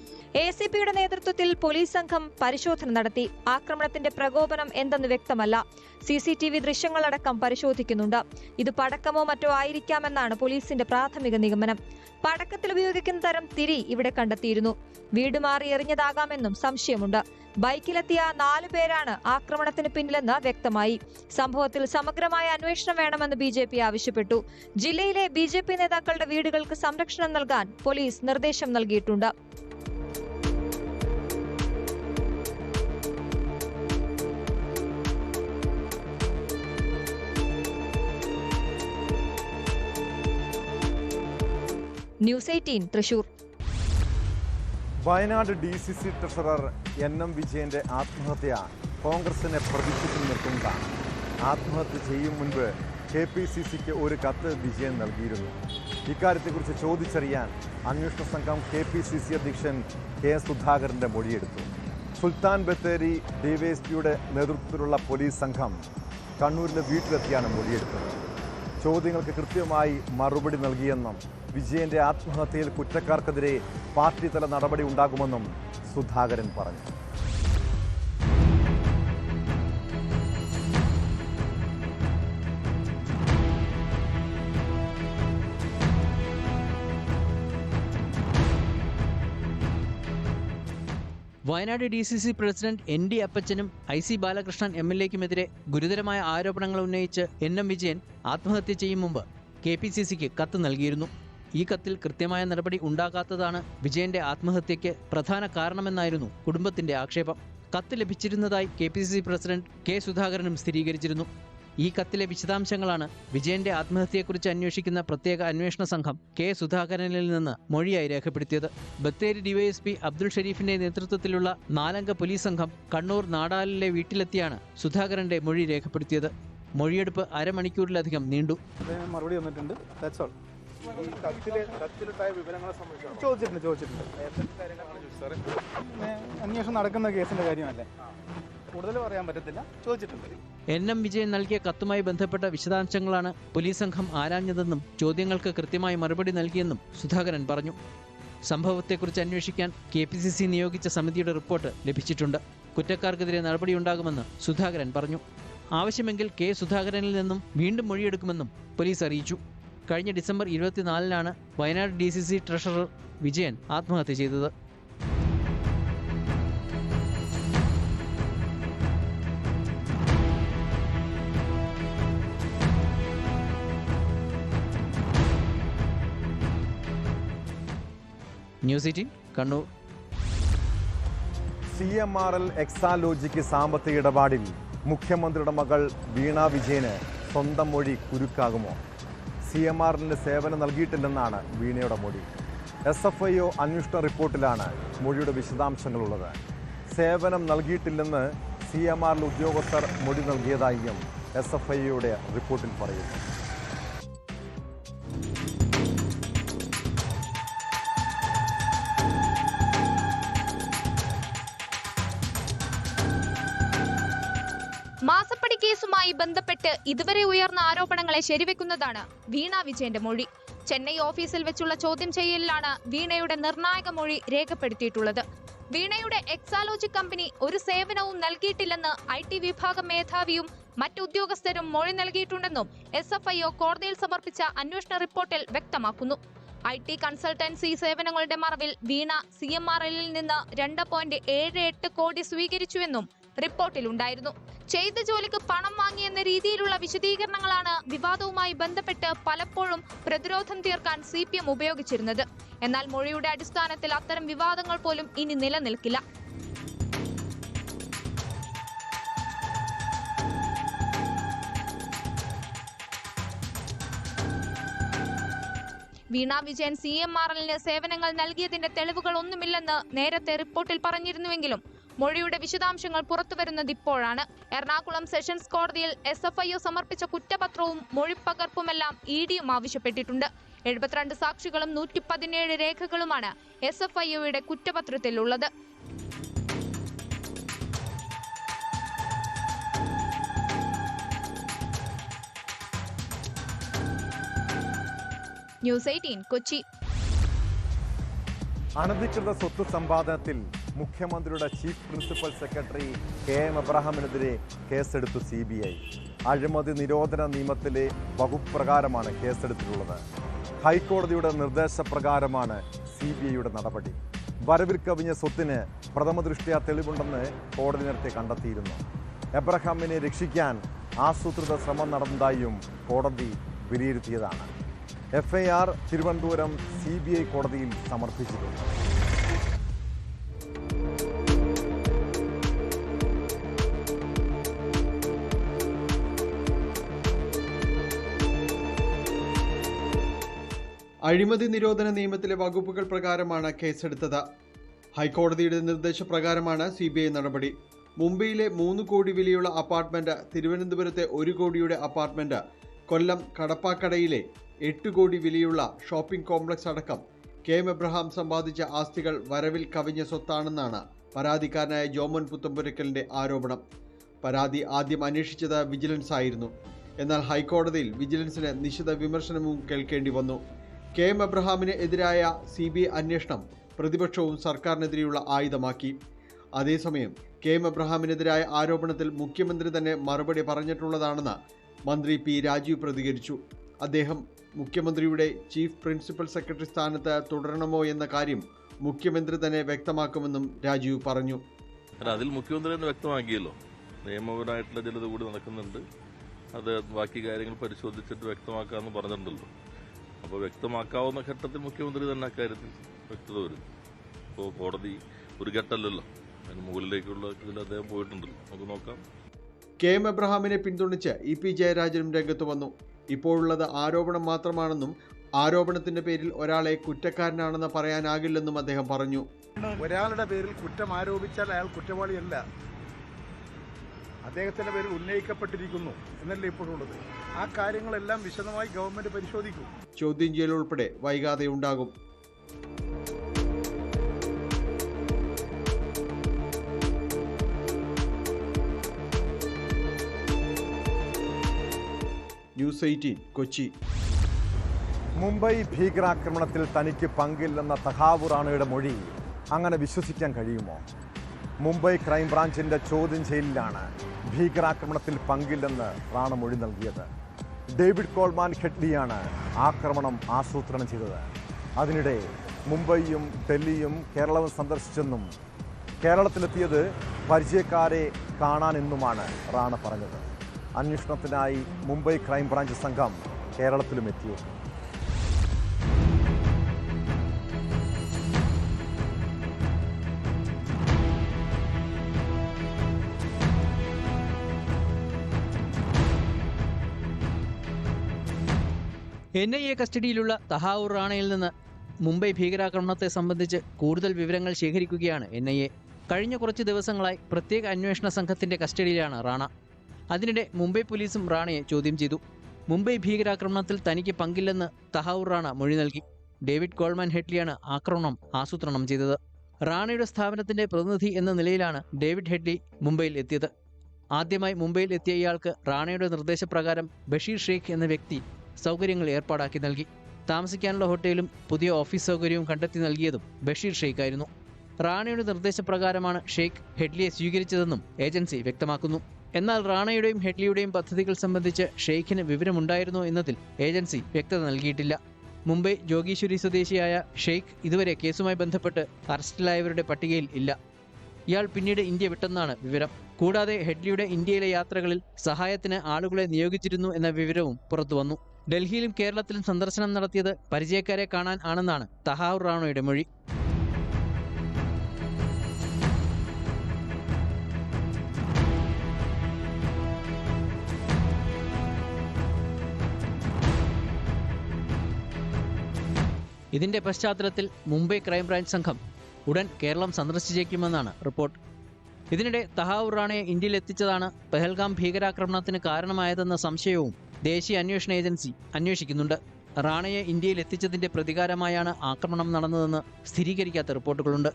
S4: ACPയുടെ നേതൃത്വത്തിൽ പോലീസ് സംഘം പരിശോധന നടത്തി. ആക്രമണത്തിന്റെ പ്രകോപനം എന്തെന്ന് വ്യക്തമല്ല. CCTV ദൃശ്യങ്ങളടക്കം പരിശോധിക്കുന്നുണ്ട്. ഇത് പടക്കമോ മറ്റോ ആയിരിക്കാമെന്നാണ് പോലീസിന്റെ പ്രാഥമിക നിഗമനം. പടക്കത്തിൽ ഉപയോഗിക്കുന്ന തരം തിരി ഇവിടെ കണ്ടെത്തിയിരുന്നു. വീട് മാറി എറിഞ്ഞതാകാമെന്നും സംശയമുണ്ട്. ബൈക്കിലെത്തിയ 4 പേരാണ് ആക്രമണത്തിന് പിന്നിലെന്ന് വ്യക്തമായി. സംഭവത്തിൽ സമഗ്രമായ അന്വേഷണം വേണമെന്ന് BJP ആവശ്യപ്പെട്ടു. ജില്ലയിലെ BJP നേതാക്കളുടെ വീടുകൾക്ക് സംരക്ഷണം നൽകാൻ പോലീസ് നിർദ്ദേശം നൽകിയിട്ടുണ്ട്. News 18 Thrissur.
S1: Wayanad DCC treasurer NM വിജയന്റെ ആത്മഹത്യ കോൺഗ്രസിനെ പ്രതിഷ്ഠിച്ചു നിർത്തുന്നതാണ്. ആത്മഹത്യ ചെയ്യും മുൻപ് KPCCക്ക് ഒരു കത്ത് വിജയൻ നൽകിയിരുന്നു. ഇക്കാര്യത്തെക്കുറിച്ച് ചോദിച്ചറിയാൻ അന്വേഷണ സംഘം KPCC അധ്യക്ഷൻ K സുധാകരന്റെ മൊഴിയെടുത്തു. സുൽത്താൻ ബത്തേരി DYSPയുടെ നേതൃത്വത്തിലുള്ള പോലീസ് സംഘം കണ്ണൂരിലെ വീട്ടിലെത്തിയാണ് മൊഴിയെടുത്തത്. ചോദ്യങ്ങൾക്ക് കൃത്യമായി മറുപടി നൽകിയെന്നും വിജയന്റെ ആത്മഹത്യയിൽ കുറ്റക്കാർക്കെതിരെ പാർട്ടി തല നടപടി ഉണ്ടാകുമെന്നും സുധാകരൻ പറഞ്ഞു.
S11: വയനാട് DCC പ്രസിഡന്റ് ND അപ്പച്ചനും IC ബാലകൃഷ്ണൻ MLAക്കുമെതിരെ ഗുരുതരമായ ആരോപണങ്ങൾ ഉന്നയിച്ച് NM വിജയൻ ആത്മഹത്യ ചെയ്യും മുമ്പ് KPCCക്ക് കത്ത് നൽകിയിരുന്നു. ഈ കത്തിൽ കൃത്യമായ നടപടി ഉണ്ടാകാത്തതാണ് വിജയന്റെ ആത്മഹത്യയ്ക്ക് പ്രധാന കാരണമെന്നായിരുന്നു കുടുംബത്തിന്റെ ആക്ഷേപം. കത്ത് ലഭിച്ചിരുന്നതായി KPCC പ്രസിഡന്റ് K സുധാകരനും സ്ഥിരീകരിച്ചിരുന്നു. ഈ കത്തിലെ വിശദാംശങ്ങളാണ് വിജയന്റെ ആത്മഹത്യയെക്കുറിച്ച് അന്വേഷിക്കുന്ന പ്രത്യേക അന്വേഷണ സംഘം K സുധാകരനിൽ നിന്ന് മൊഴിയായി രേഖപ്പെടുത്തിയത്. ബത്തേരി DYSP അബ്ദുൾ ഷരീഫിന്റെ നേതൃത്വത്തിലുള്ള 4-അംഗ പോലീസ് സംഘം കണ്ണൂർ നാടാലിലെ വീട്ടിലെത്തിയാണ് സുധാകരന്റെ മൊഴി രേഖപ്പെടുത്തിയത്. മൊഴിയെടുപ്പ് അരമണിക്കൂറിലധികം നീണ്ടു.
S12: മറുപടി വന്നിട്ടുണ്ട്. അന്വേഷണം നടക്കുന്ന കേസിന്റെ കാര്യമല്ലേ, കൂടുതൽ പറയാൻ പറ്റത്തില്ല. ചോദിച്ചിട്ടുണ്ട്.
S11: NM വിജയൻ നൽകിയ കത്തുമായി ബന്ധപ്പെട്ട വിശദാംശങ്ങളാണ് പോലീസ് സംഘം ആരാഞ്ഞതെന്നും ചോദ്യങ്ങൾക്ക് കൃത്യമായി മറുപടി നൽകിയെന്നും സുധാകരൻ പറഞ്ഞു. സംഭവത്തെക്കുറിച്ച് അന്വേഷിക്കാൻ KPCC നിയോഗിച്ച സമിതിയുടെ റിപ്പോർട്ട് ലഭിച്ചിട്ടുണ്ട്. കുറ്റക്കാർക്കെതിരെ നടപടിയുണ്ടാകുമെന്ന് സുധാകരൻ പറഞ്ഞു. ആവശ്യമെങ്കിൽ K സുധാകരനിൽ നിന്നും വീണ്ടും മൊഴിയെടുക്കുമെന്നും പോലീസ് അറിയിച്ചു. കഴിഞ്ഞ ഡിസംബർ 24-നാണ് വയനാട് DCC ട്രഷറർ വിജയൻ ആത്മഹത്യ ചെയ്തത്. ന്യൂസ് 18 കണ്ണൂർ.
S1: CMRL എക്സാലോജിക്ക് സാമ്പത്തിക ഇടപാടിൽ മുഖ്യമന്ത്രിയുടെ മകൾ വീണ വിജയന് സ്വന്തം മൊഴി കുരുക്കാകുമോ? CMRLന് സേവനം നൽകിയിട്ടില്ലെന്നാണ് വീണയുടെ മൊഴി. SFIO അന്വേഷണ റിപ്പോർട്ടിലാണ് മൊഴിയുടെ വിശദാംശങ്ങളുള്ളത്. സേവനം നൽകിയിട്ടില്ലെന്ന് CMRL ഉദ്യോഗസ്ഥർ മൊഴി നൽകിയതായും SFIOയുടെ റിപ്പോർട്ടിൽ പറയുന്നു.
S8: മാസപ്പടിക്ക് കേസുമായി ബന്ധപ്പെട്ട് ഇതുവരെ ഉയർന്ന ആരോപണങ്ങളെ ശരിവെക്കുന്നതാണ് വീണ വിജയന്റെ മൊഴി. ചെന്നൈ ഓഫീസിൽ വെച്ചുള്ള ചോദ്യം ചെയ്യലിലാണ് വീണയുടെ നിർണായക മൊഴി രേഖപ്പെടുത്തിയിട്ടുള്ളത്. വീണയുടെ എക്സാലോജി കമ്പനി ഒരു സേവനവും നൽകിയിട്ടില്ലെന്ന് IT വിഭാഗം മേധാവിയും മറ്റു ഉദ്യോഗസ്ഥരും മൊഴി നൽകിയിട്ടുണ്ടെന്നും SFIO കോടതിയിൽ സമർപ്പിച്ച അന്വേഷണ റിപ്പോർട്ടിൽ വ്യക്തമാക്കുന്നു. IT കൺസൾട്ടൻസി സേവനങ്ങളുടെ മറവിൽ വീണ CMRL നിന്ന് 2.78 കോടി സ്വീകരിച്ചുവെന്നും റിപ്പോർട്ടിലുണ്ടായിരുന്നു. ചെയ്ത ജോലിക്ക് പണം വാങ്ങിയെന്ന രീതിയിലുള്ള വിശദീകരണങ്ങളാണ് വിവാദവുമായി ബന്ധപ്പെട്ട് പലപ്പോഴും പ്രതിരോധം തീർക്കാൻ CPM ഉപയോഗിച്ചിരുന്നത്. എന്നാൽ മൊഴിയുടെ അടിസ്ഥാനത്തിൽ അത്തരം വിവാദങ്ങൾ പോലും ഇനി നിലനിൽക്കില്ല. വീണ വിജയൻ CMRL സേവനങ്ങൾ നൽകിയതിന്റെ തെളിവുകളൊന്നുമില്ലെന്ന് നേരത്തെ റിപ്പോർട്ടിൽ പറഞ്ഞിരുന്നുവെങ്കിലും മൊഴിയുടെ വിശദാംശങ്ങൾ പുറത്തുവരുന്നത് ഇപ്പോഴാണ്. എറണാകുളം സെഷൻസ് കോടതിയിൽ SFIO സമർപ്പിച്ച കുറ്റപത്രവും മൊഴിപ്പകർപ്പുമെല്ലാം EDയും ആവശ്യപ്പെട്ടിട്ടുണ്ട്. 72 സാക്ഷികളും 117 രേഖകളുമാണ് SFIOയുടെ കുറ്റപത്രത്തിലുള്ളത്. ന്യൂസ് 18 കൊച്ചി.
S1: അനധികൃത സ്വത്ത് സമ്പാദനത്തിൽ മുഖ്യമന്ത്രിയുടെ ചീഫ് പ്രിൻസിപ്പൽ സെക്രട്ടറി KM എബ്രഹാമിനെതിരെ കേസെടുത്തു CBI. അഴിമതി നിരോധന നിയമത്തിലെ വകുപ്പ് പ്രകാരമാണ് കേസെടുത്തിട്ടുള്ളത്. ഹൈക്കോടതിയുടെ നിർദ്ദേശപ്രകാരമാണ് CBIയുടെ നടപടി. വരവിൽ കവിഞ്ഞ സ്വത്തിന് പ്രഥമദൃഷ്ട്യാ തെളിവുണ്ടെന്ന് കോടതി നേരത്തെ കണ്ടെത്തിയിരുന്നു. എബ്രഹാമിനെ രക്ഷിക്കാൻ ആസൂത്രിത ശ്രമം നടന്നതായും കോടതി വിലയിരുത്തിയതാണ്. FIR തിരുവനന്തപുരം CBI കോടതിയിൽ സമർപ്പിച്ചിട്ടുണ്ട്.
S13: അഴിമതി നിരോധന നിയമത്തിലെ വകുപ്പുകൾ പ്രകാരമാണ് കേസെടുത്തത്. ഹൈക്കോടതിയുടെ നിർദ്ദേശപ്രകാരമാണ് CBI നടപടി. മുംബൈയിലെ 3 കോടി വിലയുള്ള അപ്പാർട്ട്മെന്റ്, തിരുവനന്തപുരത്തെ 1 കോടിയുടെ അപ്പാർട്ട്മെന്റ്, കൊല്ലം കടപ്പാക്കടയിലെ 8 കോടി വിലയുള്ള ഷോപ്പിംഗ് കോംപ്ലക്സ് അടക്കം KM എബ്രഹാം സമ്പാദിച്ച ആസ്തികൾ വരവിൽ കവിഞ്ഞ സ്വത്താണെന്നാണ് പരാതിക്കാരനായ ജോമോൻ പുത്തമ്പുരക്കലിന്റെ ആരോപണം. പരാതി ആദ്യം അന്വേഷിച്ചത് വിജിലൻസ് ആയിരുന്നു. എന്നാൽ ഹൈക്കോടതിയിൽ വിജിലൻസിന് നിശിത വിമർശനവും കേൾക്കേണ്ടി വന്നു. KM എബ്രഹാമിന് എതിരായ CBI അന്വേഷണം പ്രതിപക്ഷവും സർക്കാരിനെതിരെയുള്ള ആയുധമാക്കി. അതേസമയം KM എബ്രഹാമിനെതിരായ ആരോപണത്തിൽ മുഖ്യമന്ത്രി തന്നെ മറുപടി പറഞ്ഞിട്ടുള്ളതാണെന്ന് മന്ത്രി P. രാജീവ് പ്രതികരിച്ചു. അദ്ദേഹം മുഖ്യമന്ത്രിയുടെ ചീഫ് പ്രിൻസിപ്പൽ സെക്രട്ടറി സ്ഥാനത്ത് തുടരണമോ എന്ന കാര്യം മുഖ്യമന്ത്രി തന്നെ വ്യക്തമാക്കുമെന്നും രാജീവ് പറഞ്ഞു.
S14: അതിൽ മുഖ്യമന്ത്രി തന്നെ വ്യക്തമാക്കിയല്ലോ, നിയമപരമായിട്ടുള്ള ചിലത് കൂടി നടക്കുന്നുണ്ട്, അത് ബാക്കി കാര്യങ്ങൾ പരിശോധിച്ചിട്ട് വ്യക്തമാക്കാമെന്ന് പറഞ്ഞിട്ടുണ്ടല്ലോ. അപ്പോൾ വ്യക്തമാക്കാവുന്ന ഘട്ടത്തിൽ മുഖ്യമന്ത്രി തന്നെ അക്കാര്യത്തിൽ വ്യക്തത വരും. ഇപ്പോൾ കോടതി ഒരു ഘട്ടമല്ലല്ലോ, അതിന് മുകളിലേക്കുള്ള ഇതിൽ അദ്ദേഹം പോയിട്ടുണ്ടല്ലോ, നമുക്ക് നോക്കാം.
S13: KM എബ്രഹാമിനെ പിന്തുണച്ച് EP ജയരാജനും രംഗത്ത് വന്നു. ഇപ്പോഴുള്ളത് ആരോപണം മാത്രമാണെന്നും ആരോപണത്തിന്റെ പേരിൽ ഒരാളെ കുറ്റക്കാരനാണെന്ന് പറയാനാകില്ലെന്നും അദ്ദേഹം പറഞ്ഞു.
S15: ഒരാളുടെ പേരിൽ കുറ്റം ആരോപിച്ചാൽ അയാൾ കുറ്റവാളിയല്ല, അദ്ദേഹത്തിന്റെ പേരിൽ ഉന്നയിക്കപ്പെട്ടിരിക്കുന്നു എന്നല്ലേ ഇപ്പോഴുള്ളത്. ആ കാര്യങ്ങളെല്ലാം വിശദമായി ഗവൺമെന്റ് പരിശോധിക്കും.
S13: ചോദ്യം ചെയ്യൽ ഉൾപ്പെടെ വൈകാതെ ഉണ്ടാകും. ന്യൂസ് 18 കൊച്ചി.
S1: മുംബൈ ഭീകരാക്രമണത്തിൽ തനിക്ക് പങ്കില്ലെന്ന തഹാവൂർ റാണയുടെ മൊഴി അങ്ങനെ വിശ്വസിക്കാൻ കഴിയുമോ? മുംബൈ ക്രൈംബ്രാഞ്ചിന്റെ ചോദ്യം ചെയ്യലിലാണ് ഭീകരാക്രമണത്തിൽ പങ്കില്ലെന്ന് റാണ മൊഴി നൽകിയത്. ഡേവിഡ് കോൾമാൻ ഹെഡ്ലിയാണ് ആക്രമണം ആസൂത്രണം ചെയ്തത്. അതിനിടെ മുംബൈയും ഡൽഹിയും കേരളവും സന്ദർശിച്ചെന്നും കേരളത്തിലെത്തിയത് പരിചയക്കാരെ കാണാനെന്നുമാണ് റാണ പറഞ്ഞത്. അന്വേഷണത്തിനായി മുംബൈ ക്രൈംബ്രാഞ്ച് സംഘം കേരളത്തിലും എത്തിയേക്കും.
S11: NIA കസ്റ്റഡിയിലുള്ള തഹാവൂർ റാണയിൽ നിന്ന് മുംബൈ ഭീകരാക്രമണത്തെ സംബന്ധിച്ച് കൂടുതൽ വിവരങ്ങൾ ശേഖരിക്കുകയാണ് NIA. കഴിഞ്ഞ കുറച്ച് ദിവസങ്ങളായി പ്രത്യേക അന്വേഷണ സംഘത്തിന്റെ കസ്റ്റഡിയിലാണ് റാണ. അതിനിടെ മുംബൈ പോലീസും റാണയെ ചോദ്യം ചെയ്തു. മുംബൈ ഭീകരാക്രമണത്തിൽ തനിക്ക് പങ്കില്ലെന്ന് തഹാവൂർ റാണ മൊഴി നൽകി. ഡേവിഡ് കോൾമാൻ ഹെഡ്ലിയാണ് ആക്രമണം ആസൂത്രണം ചെയ്തത്. റാണയുടെ സ്ഥാപനത്തിന്റെ പ്രതിനിധി എന്ന നിലയിലാണ് ഡേവിഡ് ഹെഡ്ലി മുംബൈയിൽ എത്തിയത്. ആദ്യമായി മുംബൈയിൽ എത്തിയ ഇയാൾക്ക് റാണയുടെ നിർദ്ദേശപ്രകാരം ബഷീർ ഷെയ്ഖ് എന്ന വ്യക്തി സൗകര്യങ്ങൾ ഏർപ്പാടാക്കി നൽകി. താമസിക്കാനുള്ള ഹോട്ടലും പുതിയ ഓഫീസ് സൗകര്യവും കണ്ടെത്തി നൽകിയതും ബഷീർ ഷെയ്ഖ് ആയിരുന്നു. റാണയുടെ നിർദ്ദേശപ്രകാരമാണ് ഷെയ്ഖ് ഹെഡ്ലിയെ സ്വീകരിച്ചതെന്നും ഏജൻസി വ്യക്തമാക്കുന്നു. എന്നാൽ റാണയുടെയും ഹെഡ്ലിയുടെയും പദ്ധതികൾ സംബന്ധിച്ച് ഷെയ്ഖിന് വിവരമുണ്ടായിരുന്നോ എന്നതിൽ ഏജൻസി വ്യക്തത നൽകിയിട്ടില്ല. മുംബൈ ജോഗീശ്വരി സ്വദേശിയായ ഷെയ്ഖ് ഇതുവരെ കേസുമായി ബന്ധപ്പെട്ട് അറസ്റ്റിലായവരുടെ പട്ടികയിൽ ഇല്ല. ഇയാൾ പിന്നീട് ഇന്ത്യ വിട്ടെന്നാണ് വിവരം. കൂടാതെ ഹെഡ്ലിയുടെ ഇന്ത്യയിലെ യാത്രകളിൽ സഹായത്തിന് ആളുകളെ നിയോഗിച്ചിരുന്നു എന്ന വിവരവും പുറത്തുവന്നു. ഡൽഹിയിലും കേരളത്തിലും സന്ദർശനം നടത്തിയത് പരിചയക്കാരെ കാണാൻ ആണെന്നാണ് തഹാവൂർ റാണയുടെ മൊഴി. ഇതിന്റെ പശ്ചാത്തലത്തിൽ മുംബൈ ക്രൈംബ്രാഞ്ച് സംഘം ഉടൻ കേരളം സന്ദർശിച്ചേക്കുമെന്നാണ് റിപ്പോർട്ട്. ഇതിനിടെ തഹാവൂർ റാണയെ ഇന്ത്യയിൽ എത്തിച്ചതാണ് പെഹൽഗാം ഭീകരാക്രമണത്തിന് കാരണമായതെന്ന സംശയവും ദേശീയ അന്വേഷണ ഏജൻസി അന്വേഷിക്കുന്നുണ്ട്. റാണയെ ഇന്ത്യയിൽ എത്തിച്ചതിന്റെ പ്രതികാരമായാണ് ആക്രമണം നടന്നതെന്ന് സ്ഥിരീകരിക്കാത്ത റിപ്പോർട്ടുകളുണ്ട്.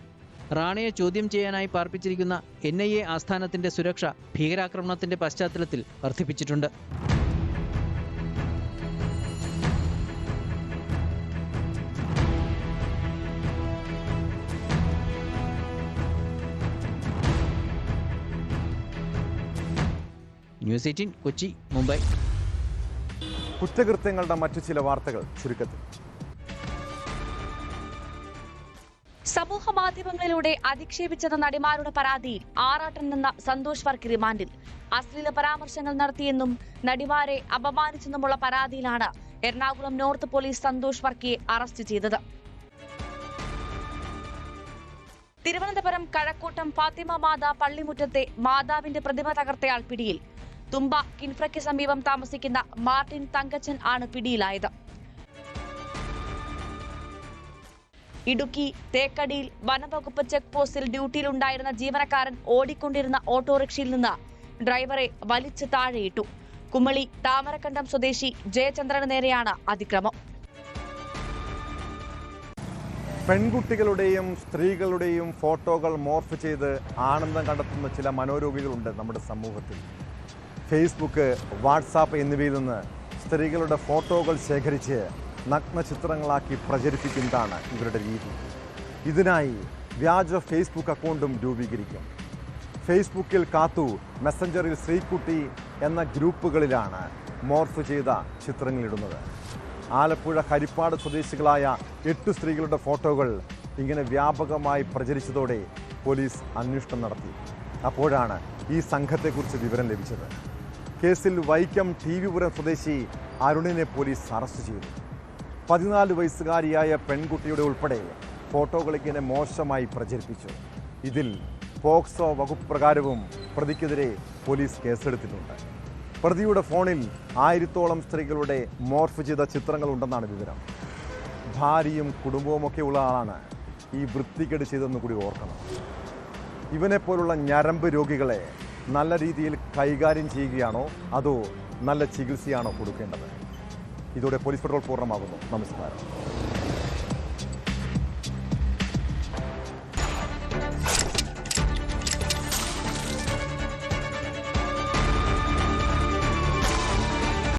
S11: റാണയെ ചോദ്യം ചെയ്യാനായി പാർപ്പിച്ചിരിക്കുന്ന NIA ആസ്ഥാനത്തിന്റെ സുരക്ഷ ഭീകരാക്രമണത്തിന്റെ പശ്ചാത്തലത്തിൽ വർദ്ധിപ്പിച്ചിട്ടുണ്ട്. ന്യൂസ് 18 കൊച്ചി, മുംബൈ.
S1: കുറ്റകൃത്യങ്ങളുടെ മറ്റു ചില വാർത്തകൾ ചുരുക്കത്തിൽ.
S7: സമൂഹ മാധ്യമങ്ങളിലൂടെ അധിക്ഷേപിച്ചെന്ന നടിമാരുടെ പരാതിയിൽ ആറാട്ടിൽ നിന്ന് സന്തോഷ് വർക്കി റിമാൻഡിൽ. അശ്ലീല പരാമർശങ്ങൾ നടത്തിയെന്നും നടിമാരെ അപമാനിച്ചെന്നുമുള്ള പരാതിയിലാണ് എറണാകുളം നോർത്ത് പോലീസ് സന്തോഷ് വർക്കിയെ അറസ്റ്റ് ചെയ്തത്. തിരുവനന്തപുരം കഴക്കൂട്ടം ഫാത്തിമ മാതാ പള്ളിമുറ്റത്തെ മാതാവിന്റെ പ്രതിമ തകർത്തയാൾ പിടിയിൽ. തുമ്പ കിൻഫ്രയ്ക്ക് സമീപം താമസിക്കുന്ന മാർട്ടിൻ തങ്കച്ചൻ ആണ് പിടിയിലായത്. ഇടുക്കി തേക്കടിയിൽ വനംവകുപ്പ് ചെക്ക് പോസ്റ്റിൽ ഡ്യൂട്ടിയിലുണ്ടായിരുന്ന ജീവനക്കാരൻ ഓടിക്കൊണ്ടിരുന്ന ഓട്ടോറിക്ഷയിൽ നിന്ന് ഡ്രൈവറെ വലിച്ച് താഴെയിട്ടു. കുമളി താമരക്കണ്ടം സ്വദേശി ജയചന്ദ്രന് നേരെയാണ് അതിക്രമം.
S1: പെൺകുട്ടികളുടെയും സ്ത്രീകളുടെയും ഫോട്ടോകൾ മോർഫ് ചെയ്ത് ആനന്ദം കണ്ടെത്തുന്ന ചില മനോരോഗികളുണ്ട് നമ്മുടെ സമൂഹത്തിൽ. ഫേസ്ബുക്ക്, വാട്സാപ്പ് എന്നിവയിൽ നിന്ന് സ്ത്രീകളുടെ ഫോട്ടോകൾ ശേഖരിച്ച് നഗ്ന ചിത്രങ്ങളാക്കി പ്രചരിപ്പിക്കുന്നതാണ് ഇവരുടെ രീതി. ഇതിനായി വ്യാജ ഫേസ്ബുക്ക് അക്കൗണ്ടും രൂപീകരിക്കും. ഫേസ്ബുക്കിൽ കാത്തു, മെസ്സഞ്ചറിൽ ശ്രീകുട്ടി എന്ന ഗ്രൂപ്പുകളിലാണ് മോർഫ് ചെയ്ത ചിത്രങ്ങളിടുന്നത്. ആലപ്പുഴ ഹരിപ്പാട് സ്വദേശികളായ 8 സ്ത്രീകളുടെ ഫോട്ടോകൾ ഇങ്ങനെ വ്യാപകമായി പ്രചരിച്ചതോടെ പോലീസ് അന്വേഷണം നടത്തി. അപ്പോഴാണ് ഈ സംഘത്തെക്കുറിച്ച് വിവരം ലഭിച്ചത്. കേസിൽ വൈക്കം ടി.വി.പുരം സ്വദേശി അരുണിനെ പോലീസ് അറസ്റ്റ് ചെയ്തു. 14 വയസ്സുകാരിയായ പെൺകുട്ടിയുടെ ഉൾപ്പെടെ ഫോട്ടോകൾ ഇങ്ങനെ മോശമായി പ്രചരിപ്പിച്ചു. ഇതിൽ പോക്സോ വകുപ്പ് പ്രകാരവും പ്രതിക്കെതിരെ പോലീസ് കേസെടുത്തിട്ടുണ്ട്. പ്രതിയുടെ ഫോണിൽ 1000-ഓളം സ്ത്രീകളുടെ മോർഫ് ചെയ്ത ചിത്രങ്ങളുണ്ടെന്നാണ് വിവരം. ഭാര്യയും കുടുംബവുമൊക്കെ ഉള്ള ആളാണ് ഈ വൃത്തികേട് ചെയ്തെന്ന് കൂടി ഓർക്കണം. ഇവനെപ്പോലുള്ള ഞരമ്പ് രോഗികളെ നല്ല രീതിയിൽ കൈകാര്യം ചെയ്യുകയാണോ അതോ നല്ല ചികിത്സയാണോ കൊടുക്കേണ്ടത്? ഇതോടെ പോലീസ് പെട്രോൾ പൂർണ്ണമാകുന്നു. നമസ്കാരം.